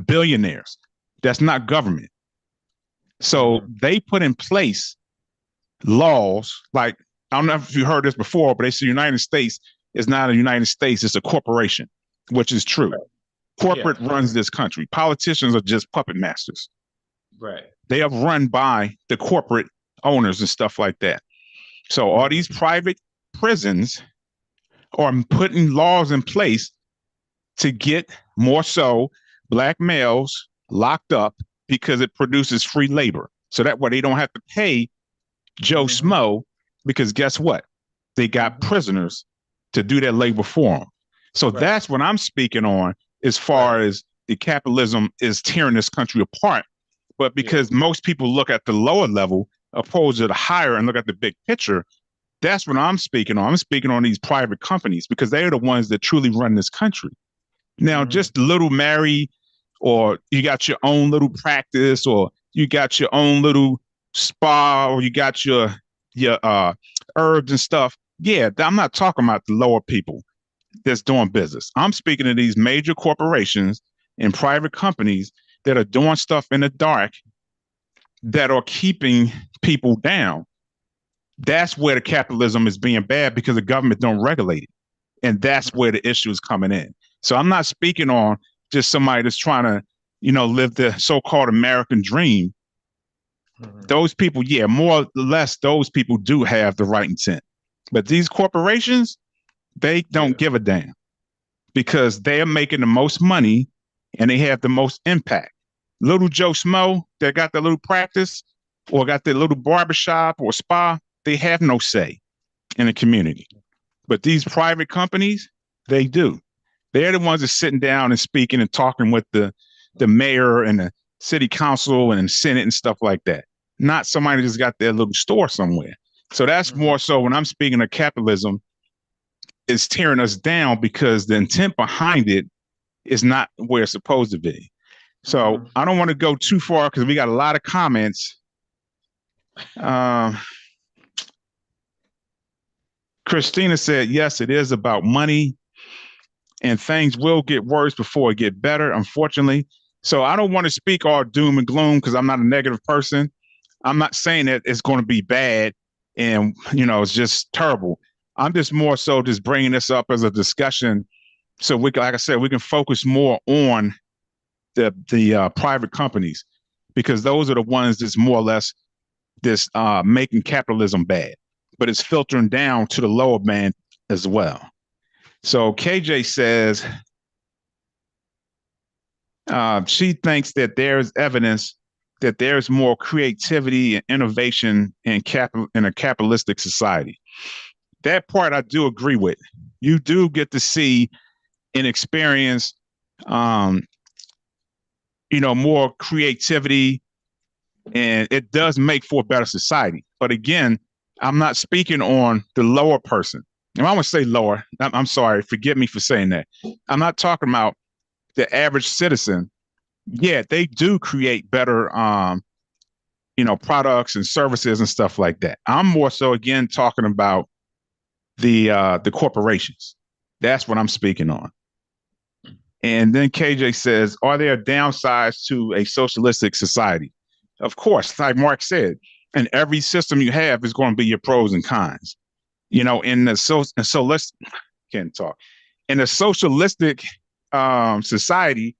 billionaires. That's not government. So they put in place laws like, I don't know if you heard this before, but they say the United States is not a United States, it's a corporation, which is true. Right. Corporate runs this country. Politicians are just puppet masters. Right. They are run by the corporate owners and stuff like that. So all these private prisons are putting laws in place to get more so black males locked up because it produces free labor. So that way they don't have to pay Joe Schmo, because guess what? They got prisoners to do that labor for them. So that's what I'm speaking on as far as the capitalism is tearing this country apart. But because most people look at the lower level opposed to the higher and look at the big picture, that's what I'm speaking on. I'm speaking on these private companies because they're the ones that truly run this country. Now, just little Mary, or you got your own little practice, or you got your own little spa, or you got your herbs and stuff. Yeah, I'm not talking about the lower people that's doing business. I'm speaking of these major corporations and private companies that are doing stuff in the dark that are keeping people down. That's where the capitalism is being bad because the government don't regulate it. And that's where the issue is coming in. So I'm not speaking on just somebody that's trying to, live the so-called American dream. Those people, yeah, more or less, those people do have the right intent. But these corporations, they don't give a damn because they're making the most money and they have the most impact. Little Joe Schmo that got their little practice or got their little barbershop or spa, they have no say in the community. But these private companies, they do. They're the ones that's sitting down and speaking and talking with the mayor and the city council and the Senate and stuff like that. Not somebody that's got their little store somewhere. So that's more so when I'm speaking of capitalism, it's tearing us down because the intent behind it is not where it's supposed to be. So I don't want to go too far because we got a lot of comments. Christina said, yes, it is about money and things will get worse before it get better, unfortunately. So I don't want to speak all doom and gloom because I'm not a negative person. I'm not saying that it's going to be bad and, it's just terrible. I'm just more so just bringing this up as a discussion. So we, like I said, we can focus more on the private companies because those are the ones that's more or less this making capitalism bad, but it's filtering down to the lower man as well. So KJ says she thinks that there's evidence that there's more creativity and innovation in a capitalistic society. That part I do agree with. You do get to see and experience, more creativity, and it does make for a better society. But again, I'm not speaking on the lower person. And I want to say lower. I'm sorry. Forgive me for saying that. I'm not talking about the average citizen. Yeah, they do create better, products and services and stuff like that. I'm more so again talking about the corporations. That's what I'm speaking on. And then KJ says, are there downsides to a socialistic society? Of course, like Mark said, and every system you have is going to be your pros and cons. In the can't talk. In a socialistic society,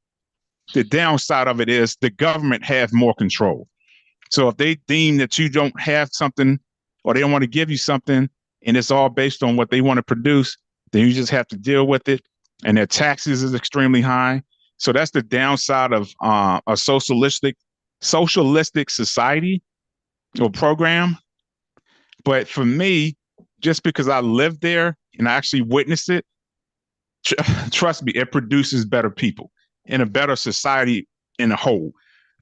the downside of it is the government has more control. So if they deem that you don't have something or they don't want to give you something and it's all based on what they want to produce, then you just have to deal with it. And their taxes is extremely high. So that's the downside of a socialistic society or program. But for me, just because I lived there and I actually witnessed it, trust me, it produces better people and a better society in a whole.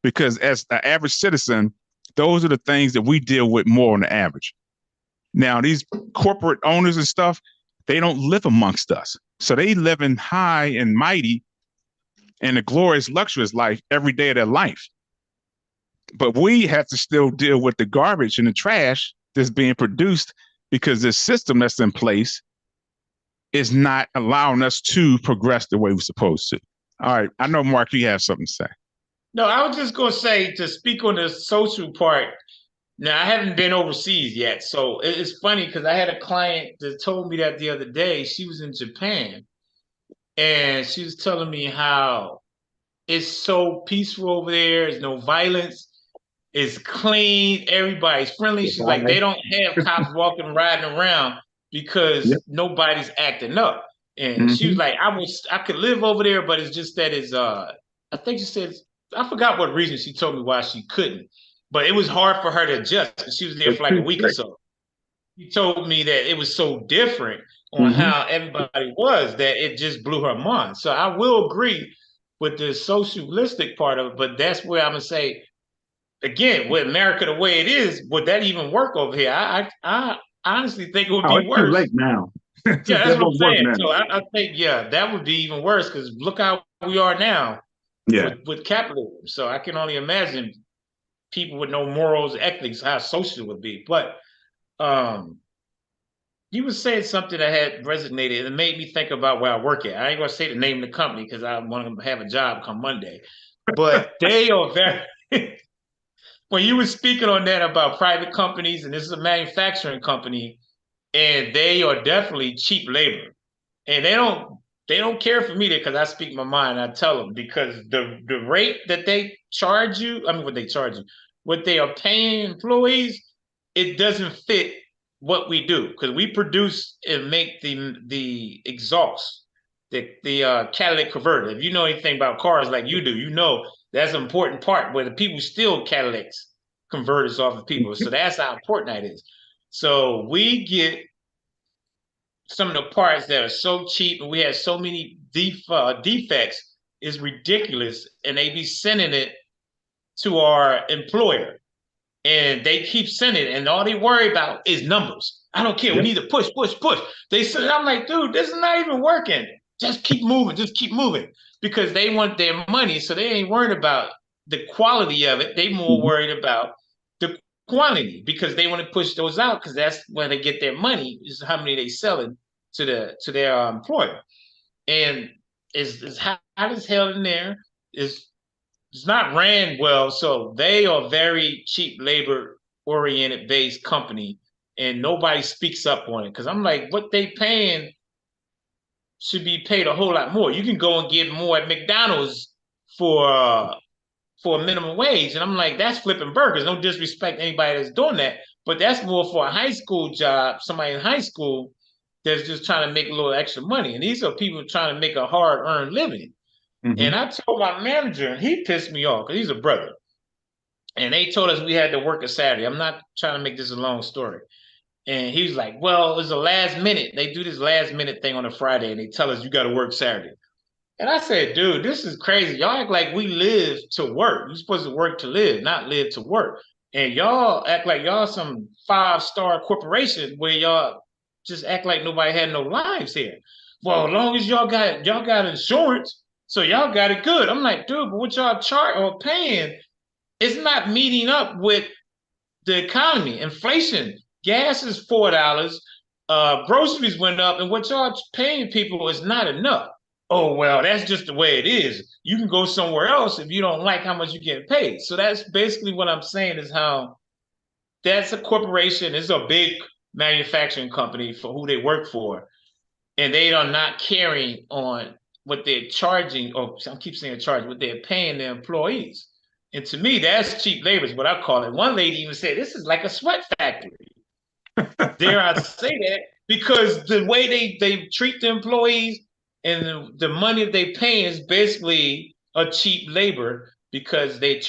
Because as an average citizen, those are the things that we deal with more on the average. Now, these corporate owners and stuff, they don't live amongst us. So they live in high and mighty and a glorious, luxurious life every day of their life. But we have to still deal with the garbage and the trash that's being produced because this system that's in place is not allowing us to progress the way we're supposed to. All right. I know, Mark, you have something to say. No, I was just going to say, to speak on the social part. Now, I haven't been overseas yet. So it's funny because I had a client that told me that the other day. She was in Japan and she was telling me how it's so peaceful over there. There's no violence. It's clean. Everybody's friendly. She's like, they don't have cops walking, riding around because nobody's acting up. And she was like, I could live over there, but it's just that I think she said, I forgot what reason she told me why she couldn't, but it was hard for her to adjust. She was there for like a week or so. She told me that it was so different on how everybody was that it just blew her mind. So I will agree with the socialistic part of it, but that's where I'm gonna say again, with America the way it is, would that even work over here? I honestly think it would Oh, be it's too worse. late now. Yeah, that's That what I'm won't work saying. now. So I think, yeah, that would be even worse because look how we are now Yeah. with capitalism. So I can only imagine people with no morals, ethics, how social it would be. But um, you were saying something that had resonated and it made me think about where I work at. I ain't gonna say the name of the company because I want to have a job come Monday. But they are very when you were speaking on that about private companies, and this is a manufacturing company, and they are definitely cheap labor, and they don't care for me because I speak my mind. I tell them because the rate that they charge you, I mean, what they charge you, what they are paying employees, it doesn't fit what we do because we produce and make the exhaust, the catalytic converter. If you know anything about cars like you do, you know that's an important part where the people steal catalytics converters off of people. So that's how important that is. So we get some of the parts that are so cheap and we have so many defects is ridiculous, and they be sending it to our employer and they keep sending it, and all they worry about is numbers. I don't care. We Yep. need to push, push, push. They said, I'm like, dude, this is not even working. Just keep moving. Just keep moving because they want their money. So they ain't worried about the quality of it. They more Mhm. worried about the quantity because they want to push those out because that's when they get their money is how many they selling to their employer. And is hot as hell in there. Is it's not ran well. So they are very cheap labor oriented based company, and nobody speaks up on it because I'm like, what they paying should be paid a whole lot more. You can go and get more at McDonald's for uh, for a minimum wage, and I'm like, that's flipping burgers. No disrespect to anybody that's doing that, but that's more for a high school job. Somebody in high school that's just trying to make a little extra money, and these are people trying to make a hard earned living. And Mhm. I told my manager, and he pissed me off because he's a brother. And they told us we had to work a Saturday. I'm not trying to make this a long story. And he was like, well, it's a last minute. They do this last minute thing on a Friday and they tell us you got to work Saturday. And I said, dude, this is crazy. Y'all act like we live to work. You're supposed to work to live, not live to work. And y'all act like y'all some 5-star corporation where y'all just act like nobody had no lives here. Well, as long as y'all got insurance, so y'all got it good. I'm like, dude, but what y'all chart or paying it's not meeting up with the economy. Inflation, gas is $4. Groceries went up, and what y'all paying people is not enough. Oh well, that's just the way it is. You can go somewhere else if you don't like how much you get paid. So that's basically what I'm saying is how that's a corporation, it's a big manufacturing company for who they work for, and they are not carrying on what they're charging, or I keep saying charge, what they're paying their employees. And to me, that's cheap labor is what I call it. One lady even said, this is like a sweat factory. Dare I say that? Because the way they treat the employees and the money they pay is basically a cheap labor because they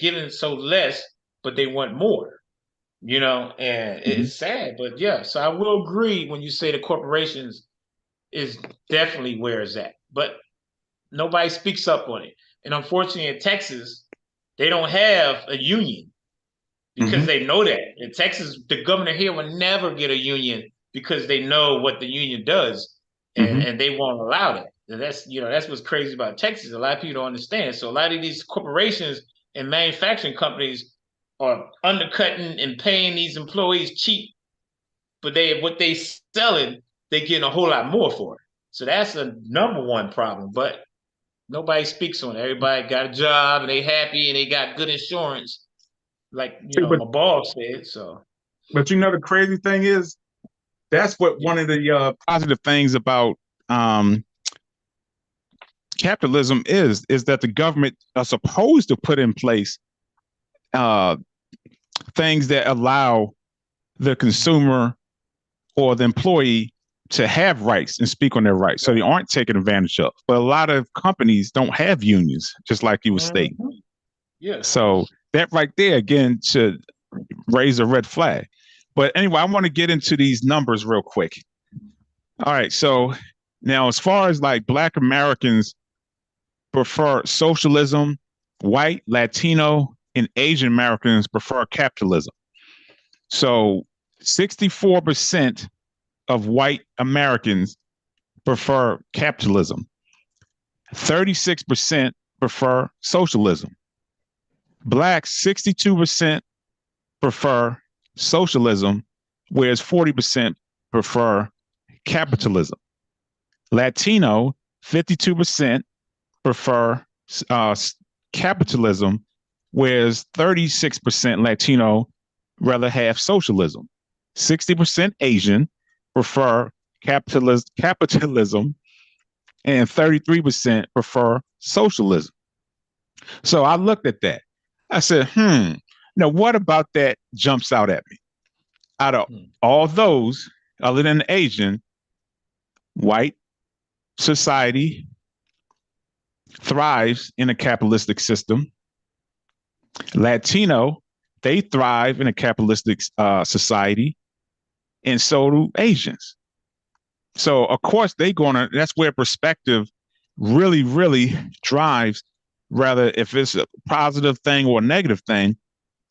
giving so less, but they want more, and Mhm. it's sad, but yeah. So I will agree when you say the corporations is definitely where it's at. But nobody speaks up on it. And unfortunately, in Texas, they don't have a union because Mhm. they know that. In Texas, the governor here will never get a union because they know what the union does, and Mhm. and they won't allow that. And that's what's crazy about Texas. A lot of people don't understand. So a lot of these corporations and manufacturing companies are undercutting and paying these employees cheap, but what they selling, they getting a whole lot more for it. So that's a number one problem. But nobody speaks on it. Everybody got a job and they happy and they got good insurance, like See, but my boss said. So the crazy thing is that's what yeah. one of the positive things about um, capitalism is that the government are supposed to put in place uh, things that allow the consumer or the employee to have rights and speak on their rights, so they aren't taken advantage of. But a lot of companies don't have unions, just like you were stating. Mm-hmm. Yeah. So that right there again should raise a red flag. But anyway, I want to get into these numbers real quick. All right, so now as far as like Black Americans prefer socialism, white, Latino, and Asian Americans prefer capitalism. So 64% of white Americans prefer capitalism. 36% prefer socialism. Blacks, 62% prefer socialism, whereas 40% prefer capitalism. Latino, 52% prefer capitalism, whereas 36% Latino rather have socialism. 60% Asian prefer capitalism, and 33% prefer socialism. So I looked at that. I said, now what about that jumps out at me? Out of all those, other than the Asian, white society thrives in a capitalistic system. Latino, they thrive in a capitalistic society, and so do Asians. So of course that's where perspective really, really drives, rather if it's a positive thing or a negative thing,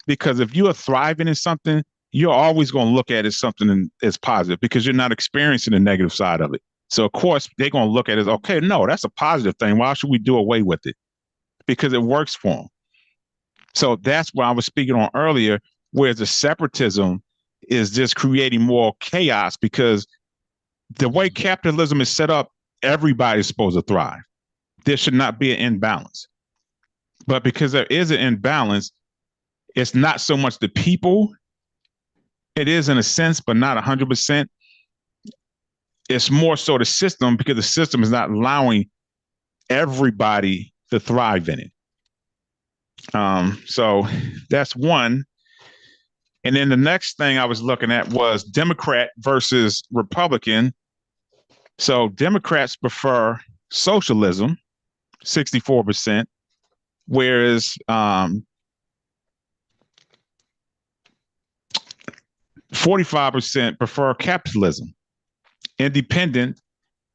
because if you are thriving in something, you're always going to look at it as something as positive because you're not experiencing the negative side of it. So of course they're going to look at it as, okay, no, that's a positive thing. Why should we do away with it? Because it works for them. So that's what I was speaking on earlier, where the separatism is just creating more chaos because the way capitalism is set up, everybody's supposed to thrive. There should not be an imbalance. But because there is an imbalance, it's not so much the people. It is in a sense, but not 100%. It's more so the system because the system is not allowing everybody to thrive in it. So that's one. And then the next thing I was looking at was Democrat versus Republican. So Democrats prefer socialism, 64%, whereas 45% prefer capitalism. Independent,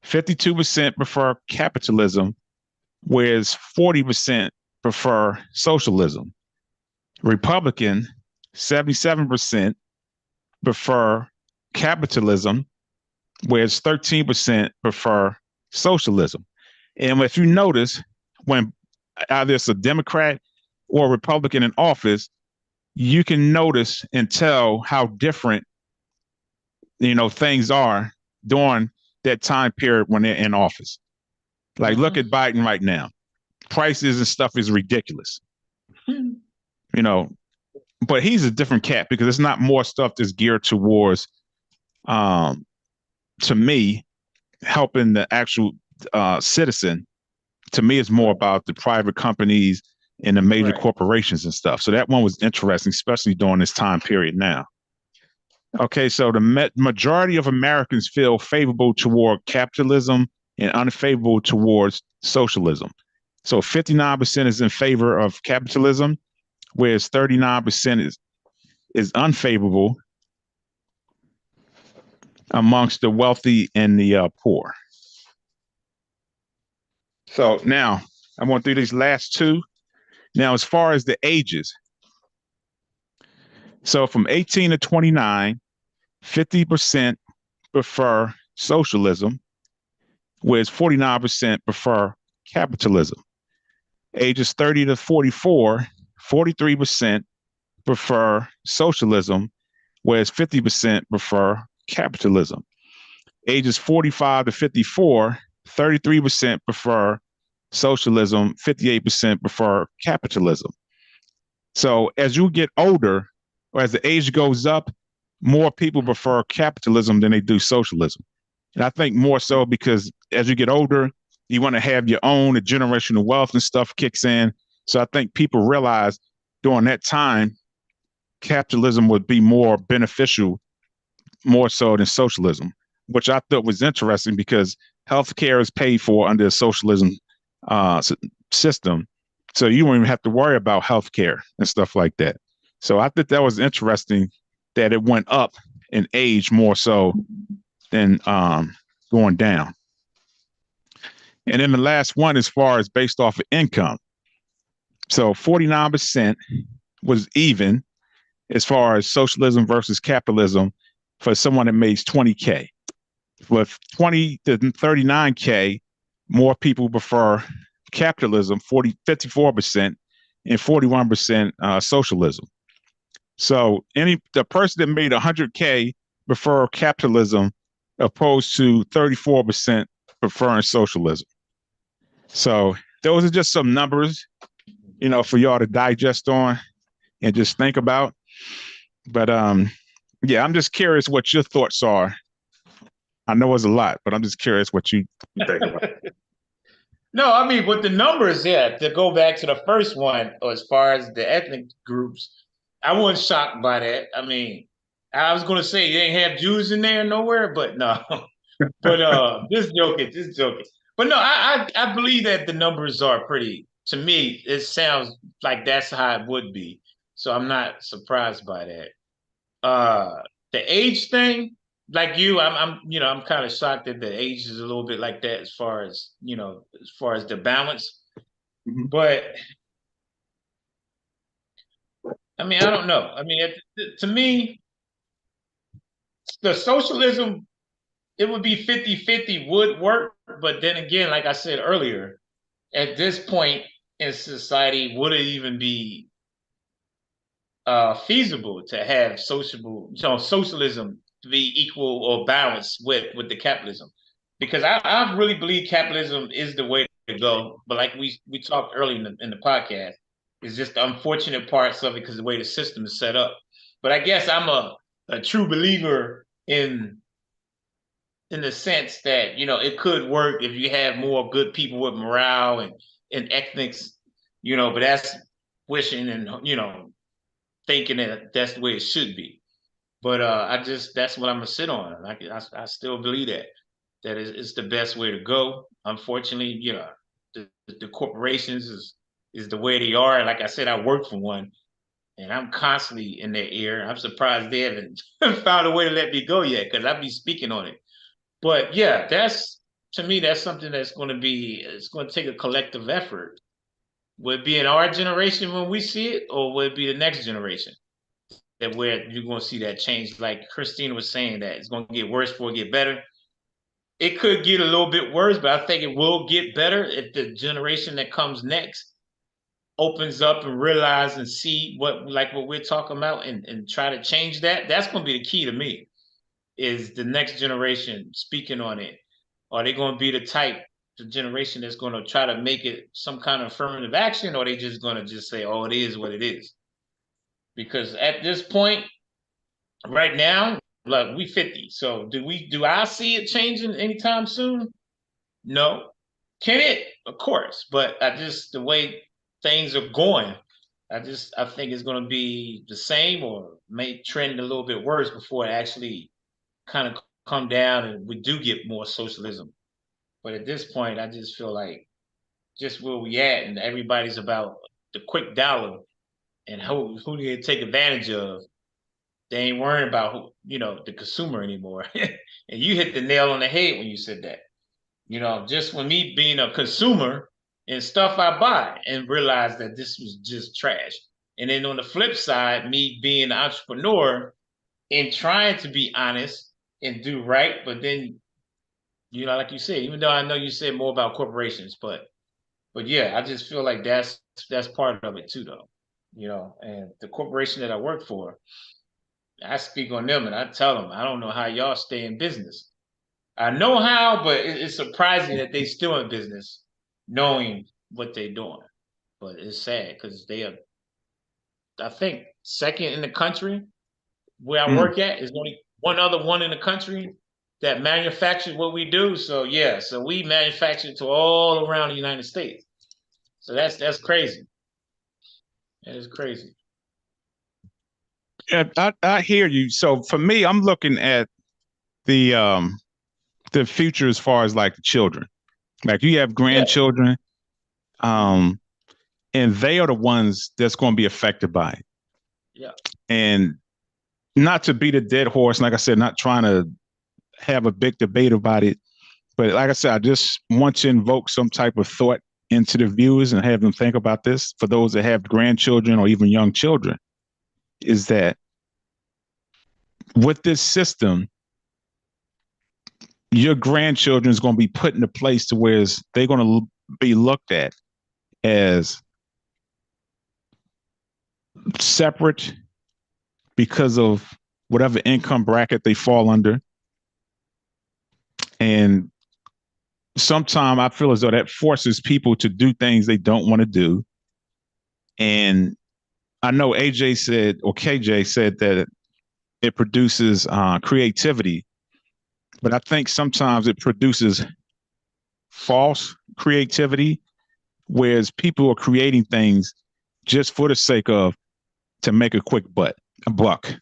52% prefer capitalism, whereas 40% prefer socialism. Republican, 77% prefer capitalism, whereas 13% prefer socialism. And if you notice, when either it's a Democrat or a Republican in office, you can notice and tell how different, things are during that time period when they're in office. Like, look at Biden right now. Prices and stuff is ridiculous. But he's a different cat because it's not more stuff that's geared towards, to me, helping the actual citizen. To me, it's more about the private companies and the major corporations and stuff. So that one was interesting, especially during this time period now. Okay, so the majority of Americans feel favorable toward capitalism and unfavorable towards socialism. So 59% is in favor of capitalism, whereas 39% is unfavorable amongst the wealthy and the poor. So now I went through these last two. Now, as far as the ages, so from 18 to 29, 50% prefer socialism, whereas 49% prefer capitalism. Ages 30 to 44, 43% prefer socialism, whereas 50% prefer capitalism. Ages 45 to 54, 33% prefer socialism, 58% prefer capitalism. So as you get older, or as the age goes up, more people prefer capitalism than they do socialism. And I think more so because as you get older, you want to have your own, the generational wealth and stuff kicks in. So I think people realize during that time, capitalism would be more beneficial, more so than socialism, which I thought was interesting because healthcare is paid for under a socialism system. So you don't even have to worry about healthcare and stuff like that. So I think that was interesting that it went up in age more so than going down. And then the last one, as far as based off of income. So 49% was even as far as socialism versus capitalism for someone that makes 20K. With 20 to 39K, more people prefer capitalism, 54%, and 41% socialism. So the person that made 100K prefer capitalism opposed to 34% preferring socialism. So those are just some numbers, for y'all to digest on and just think about. But yeah, I'm just curious what your thoughts are. I know it's a lot, but I'm just curious what you think about. No, I mean, with the numbers, yeah, to go back to the first one, as far as the ethnic groups, I wasn't shocked by that. I mean, I was going to say you ain't have Jews in there nowhere, but no. But just joking, just joking. But no, I believe that the numbers are pretty. To me, it sounds like that's how it would be. So I'm not surprised by that. The age thing, like you, I'm kind of shocked that the age is a little bit like that as far as the balance. Mhm. But I mean, I don't know. I mean, to me, the socialism, it would be 50-50 would work. But then again, like I said earlier, at this point in society, would it even be feasible to have socialism to be equal or balanced with the capitalism? Because I really believe capitalism is the way to go. But like we talked earlier in the podcast, it's just the unfortunate parts of it because the way the system is set up. But I guess I'm a true believer in the sense that it could work if you have more good people with morale and ethics, but that's wishing and thinking that that's the way it should be. But that's what I'm gonna sit on. I still believe that it's the best way to go. Unfortunately, the corporations is the way they are. Like I said, I work for one, and I'm constantly in their ear. I'm surprised they haven't found a way to let me go yet, because I'd be speaking on it. But yeah, to me, that's something that's it's going to take a collective effort. Would it be in our generation when we see it, or would it be the next generation that where you're going to see that change? Like Christina was saying, that it's going to get worse before it get better. It could get a little bit worse, but I think it will get better if the generation that comes next opens up and realize and see what we're talking about, and try to change that. That's going to be the key to me. Is the next generation speaking on it? Are they going to be the generation that's going to try to make it some kind of affirmative action, or are they just going to just say, oh, it is what it is? Because at this point, right now, like, we 50. So do I see it changing anytime soon? No. Can it? Of course. But the way things are going, I think it's going to be the same, or may trend a little bit worse before it actually kind of come down and we do get more socialism. But at this point, I just feel like just where we at, and everybody's about the quick dollar and who they take advantage of. They ain't worrying about the consumer anymore. And you hit the nail on the head when you said that. Just when me being a consumer and stuff I buy and realize that this was just trash. And then on the flip side, me being an entrepreneur and trying to be honest and do right, but then like you said, even though I know you said more about corporations, but yeah, I just feel like that's part of it too, though. And the corporation that I work for, I speak on them and I tell them, I don't know how y'all stay in business. I know how, but it's surprising that they still in business, knowing what they're doing. But it's sad because they are, I think, second in the country where I Mm. work at. Is only one other one in the country that manufactures what we do. So yeah, so we manufacture to all around the United States. So that's crazy. That is crazy. Yeah, I hear you. So for me, I'm looking at the future as far as like the children. Like you have Yeah, grandchildren, um, and they are the ones that's going to be affected by it. yeah, And not to beat a dead horse, like I said, not trying to have a big debate about it, but like I said, I just want to invoke some type of thought into the viewers and have them think about this for those that have grandchildren or even young children is that with this system, your grandchildren is going to be put in a place to where they're going to be looked at as separate because of whatever income bracket they fall under. And sometimes I feel as though that forces people to do things they don't want to do. And I know AJ said, or KJ said that it produces creativity, but I think sometimes it produces false creativity, whereas people are creating things just for the sake of to make a quick a buck.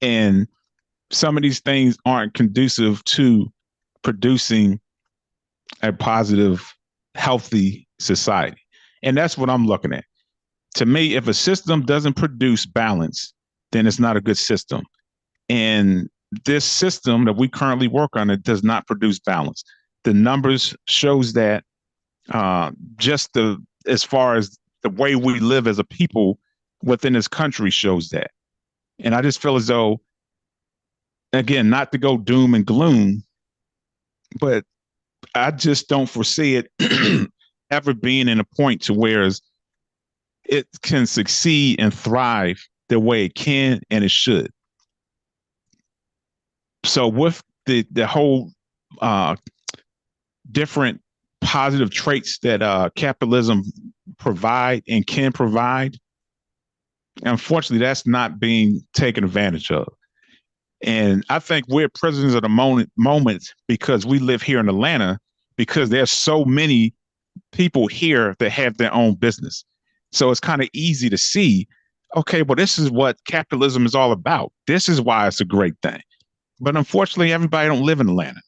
And some of these things aren't conducive to producing a positive, healthy society. And that's what I'm looking at. To me, if a system doesn't produce balance, then it's not a good system. And this system that we currently work on, it does not produce balance. The numbers shows that just as far as the way we live as a people within this country shows that. And I just feel as though, again, not to go doom and gloom, but I just don't foresee it ever being in a point to where it can succeed and thrive the way it can and it should. So with the whole different positive traits that capitalism provide and can provide, unfortunately, that's not being taken advantage of. And I think we're prisoners of the moment because we live here in Atlanta, because there's so many people here that have their own business. So it's kind of easy to see, okay, well, this is what capitalism is all about. This is why it's a great thing. But unfortunately, everybody don't live in Atlanta.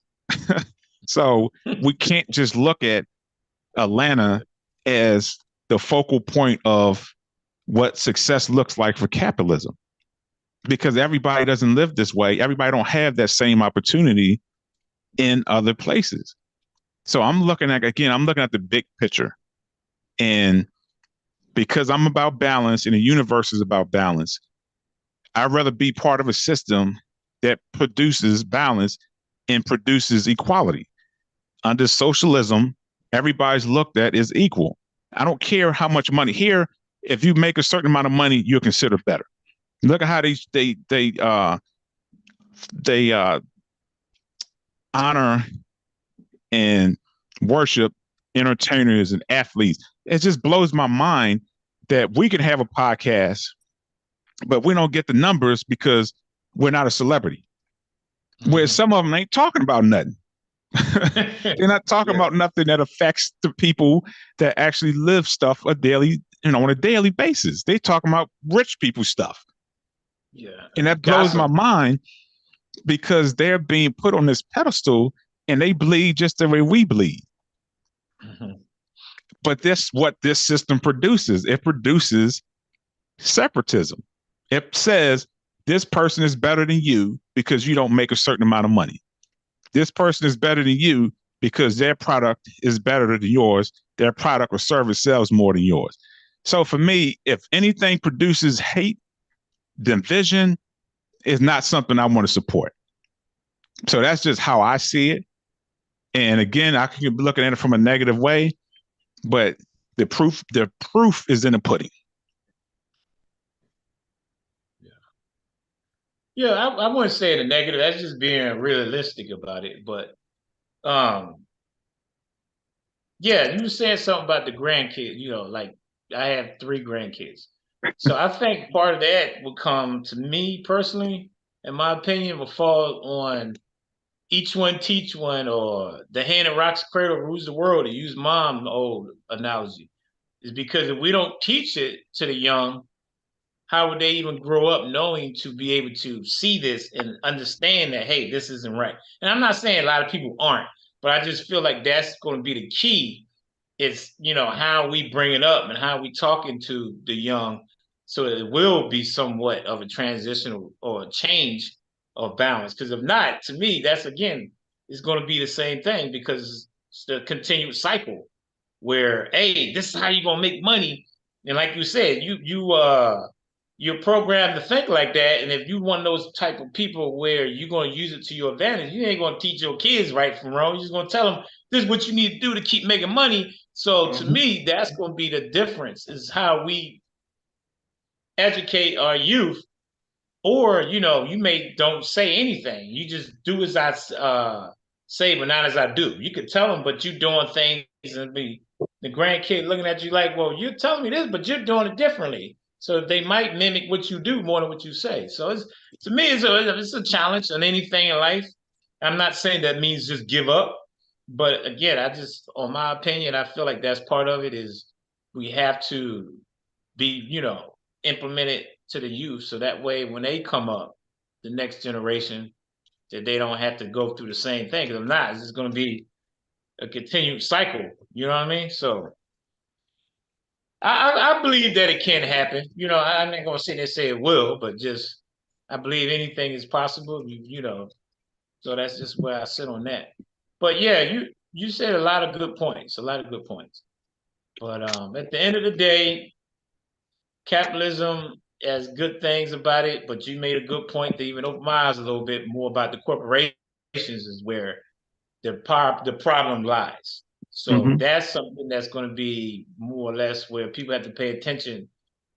So we can't just look at Atlanta as the focal point of what success looks like for capitalism, because everybody doesn't live this way. Everybody don't have that same opportunity in other places. So I'm looking at the big picture. And because I'm about balance and the universe is about balance, I'd rather be part of a system that produces balance and produces equality. Under socialism, everybody's looked at as equal. I don't care how much money here. If you make a certain amount of money, you're considered better. Look at how they honor and worship entertainers and athletes. It just blows my mind that we can have a podcast, but we don't get the numbers because we're not a celebrity. Where some of them ain't talking about nothing. They're not talking about nothing that affects the people that actually live stuff on a daily basis. They talking about rich people stuff. Yeah. And that blows my mind because they're being put on this pedestal and they bleed just the way we bleed. Mm-hmm. But what this system produces. It produces separatism. It says this person is better than you because you don't make a certain amount of money. This person is better than you because their product is better than yours. Their product or service sells more than yours. So for me, if anything produces hate, division is not something I want to support. So that's just how I see it. And again, I can be looking at it from a negative way, but the proof is in the pudding. Yeah, I wouldn't say the negative. That's just being realistic about it. But yeah, you were saying something about the grandkids. Like I have 3 grandkids. So I think part of that will come to me personally, in my opinion, will fall on each one teach one, or the hand that rocks the cradle rules the world, to use mom's old analogy. Is because if we don't teach it to the young, how would they even grow up knowing to be able to see this and understand that, hey, this isn't right? And I'm not saying a lot of people aren't, but I just feel like that's going to be the key. It's, how we bring it up and how we talking to the young, so it will be somewhat of a transition or a change of balance. Because if not, to me, that's, again, it's going to be the same thing, because it's the continued cycle. where, hey, this is how you're gonna make money. And like you said, you're programmed to think like that. And if you one of those type of people where you're gonna use it to your advantage, you ain't gonna teach your kids right from wrong. You're just gonna tell them this is what you need to do to keep making money. So to me, that's gonna be the difference, is how we educate our youth. Or, you may don't say anything. You just do as I say, but not as I do. You could tell them, but you doing things, and be the grandkid looking at you like, well, you're telling me this, but you're doing it differently. So they might mimic what you do more than what you say. So to me, it's a challenge on anything in life. I'm not saying that means just give up, but again, on my opinion, I feel like that's part of it, is we have to be, implemented to the youth, so that way when they come up, the next generation, that they don't have to go through the same thing. Because if not, it's just going to be a continued cycle. You know what I mean? So I believe that it can happen. I'm not going to sit there and say it will, but just I believe anything is possible. So that's just where I sit on that. But yeah, you said a lot of good points. A lot of good points. But at the end of the day, capitalism has good things about it, but you made a good point to even open my eyes a little bit more about the corporations, is where the problem lies. So Mm-hmm. that's something that's going to be more or less where people have to pay attention.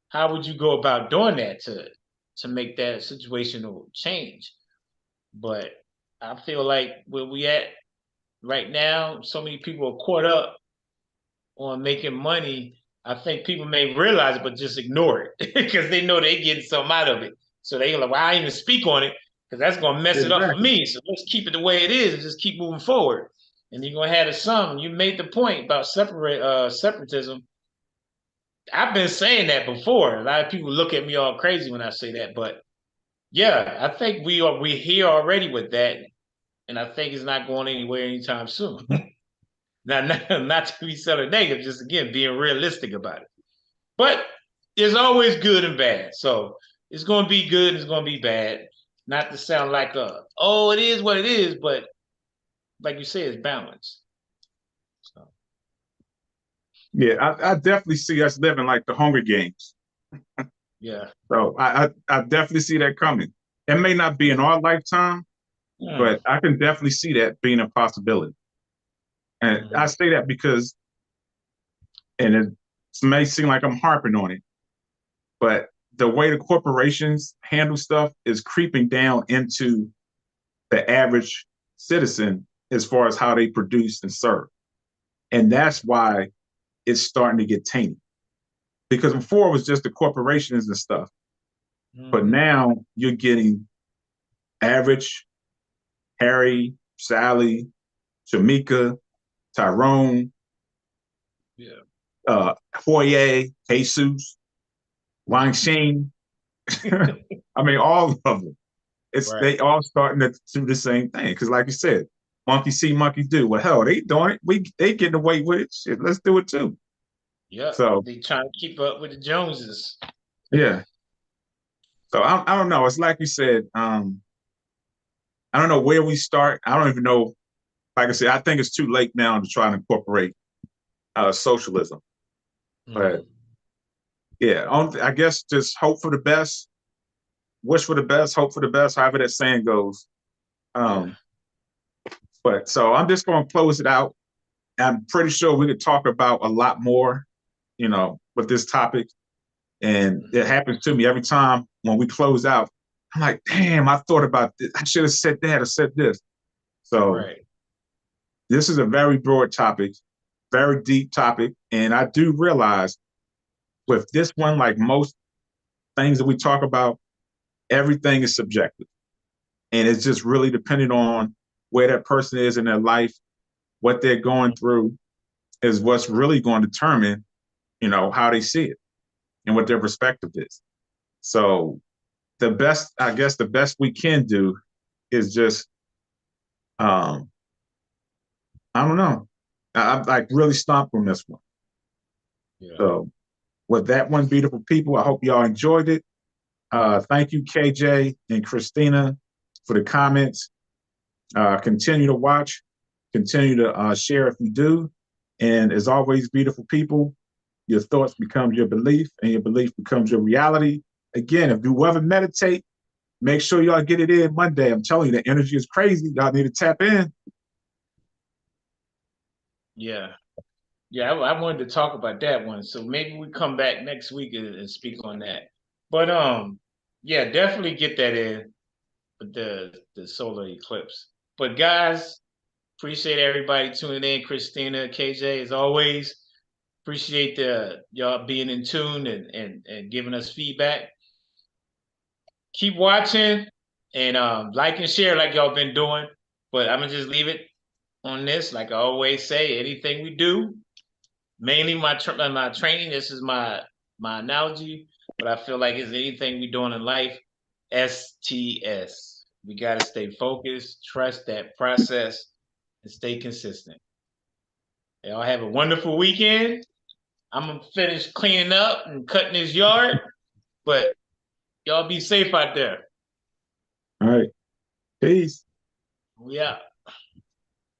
How would you go about doing that to make that situational change? But I feel like where we at right now, so many people are caught up on making money. I think people may realize it, but just ignore it because they know they're getting something out of it. So they like, well, I even speak on it because that's going to mess it up for Exactly. me. So let's keep it the way it is and just keep moving forward. And you're going to have the sum. You made the point about separatism. I've been saying that before. A lot of people look at me all crazy when I say that, but yeah, I think we're here already with that, and I think it's not going anywhere anytime soon. Not to be selling negative, just again being realistic about it. But there's always good and bad. So it's going to be good and it's going to be bad. Not to sound like oh, it is what it is, but like you say, it's balance. So Yeah, I definitely see us living like the Hunger Games. yeah. So I definitely see that coming. It may not be in our lifetime, Mm. but I can definitely see that being a possibility. And I Mm-hmm. say that because, and it may seem like I'm harping on it, but the way the corporations handle stuff is creeping down into the average citizen as far as how they produce and serve. And that's why it's starting to get tainted. Because before it was just the corporations and stuff, but Mm-hmm. now you're getting average Harry, Sally, Shamika, Tyrone, Yeah. Foyer, Jesus, Wang Xing. I mean, all of them. They Right. all starting to do the same thing. Because, like you said, monkey see, monkey do. Well, hell, they doing it. They getting away with it. Shit, let's do it too. Yep. So They trying to keep up with the Joneses. yeah. So I don't know. It's like you said. I don't know where we start. I don't even know. Like I said, I think it's too late now to try and incorporate socialism. But Mm-hmm. yeah, I guess just hope for the best, wish for the best, hope for the best, however that saying goes. Yeah. Um, but so I'm just going to close it out. I'm pretty sure we could talk about a lot more, with this topic. And it Mm-hmm. happens to me every time when we close out. I'm like, damn, I thought about this. I should have said that or said this. So Right. this is a very broad topic, very deep topic. And I do realize with this one, like most things that we talk about, everything is subjective. And it's just really dependent on where that person is in their life, what they're going through is what's really going to determine, how they see it and what their perspective is. So I guess the best we can do is just, um, I don't know. I'm like really stumped on this one. Yeah. So with that one, beautiful people, I hope y'all enjoyed it. Thank you, KJ and Christina, for the comments. Continue to watch, continue to share if you do. And as always, beautiful people, your thoughts become your belief, and your belief becomes your reality. Again, if you ever meditate, make sure y'all get it in Monday. I'm telling you, the energy is crazy. Y'all need to tap in. Yeah. Yeah, I wanted to talk about that one. So maybe we come back next week and speak on that. But yeah, definitely get that in with the solar eclipse. But guys, appreciate everybody tuning in. Christina, KJ, as always. Appreciate the y'all being in tune and giving us feedback. Keep watching and like and share like y'all been doing. But I'm gonna just leave it on this. Like I always say, anything we do, mainly my training. This is my analogy, but I feel like it's anything we doing in life. STS. We got to stay focused, trust that process, and stay consistent. Y'all have a wonderful weekend. I'm gonna finish cleaning up and cutting this yard, but y'all be safe out there. All right. Peace. We out.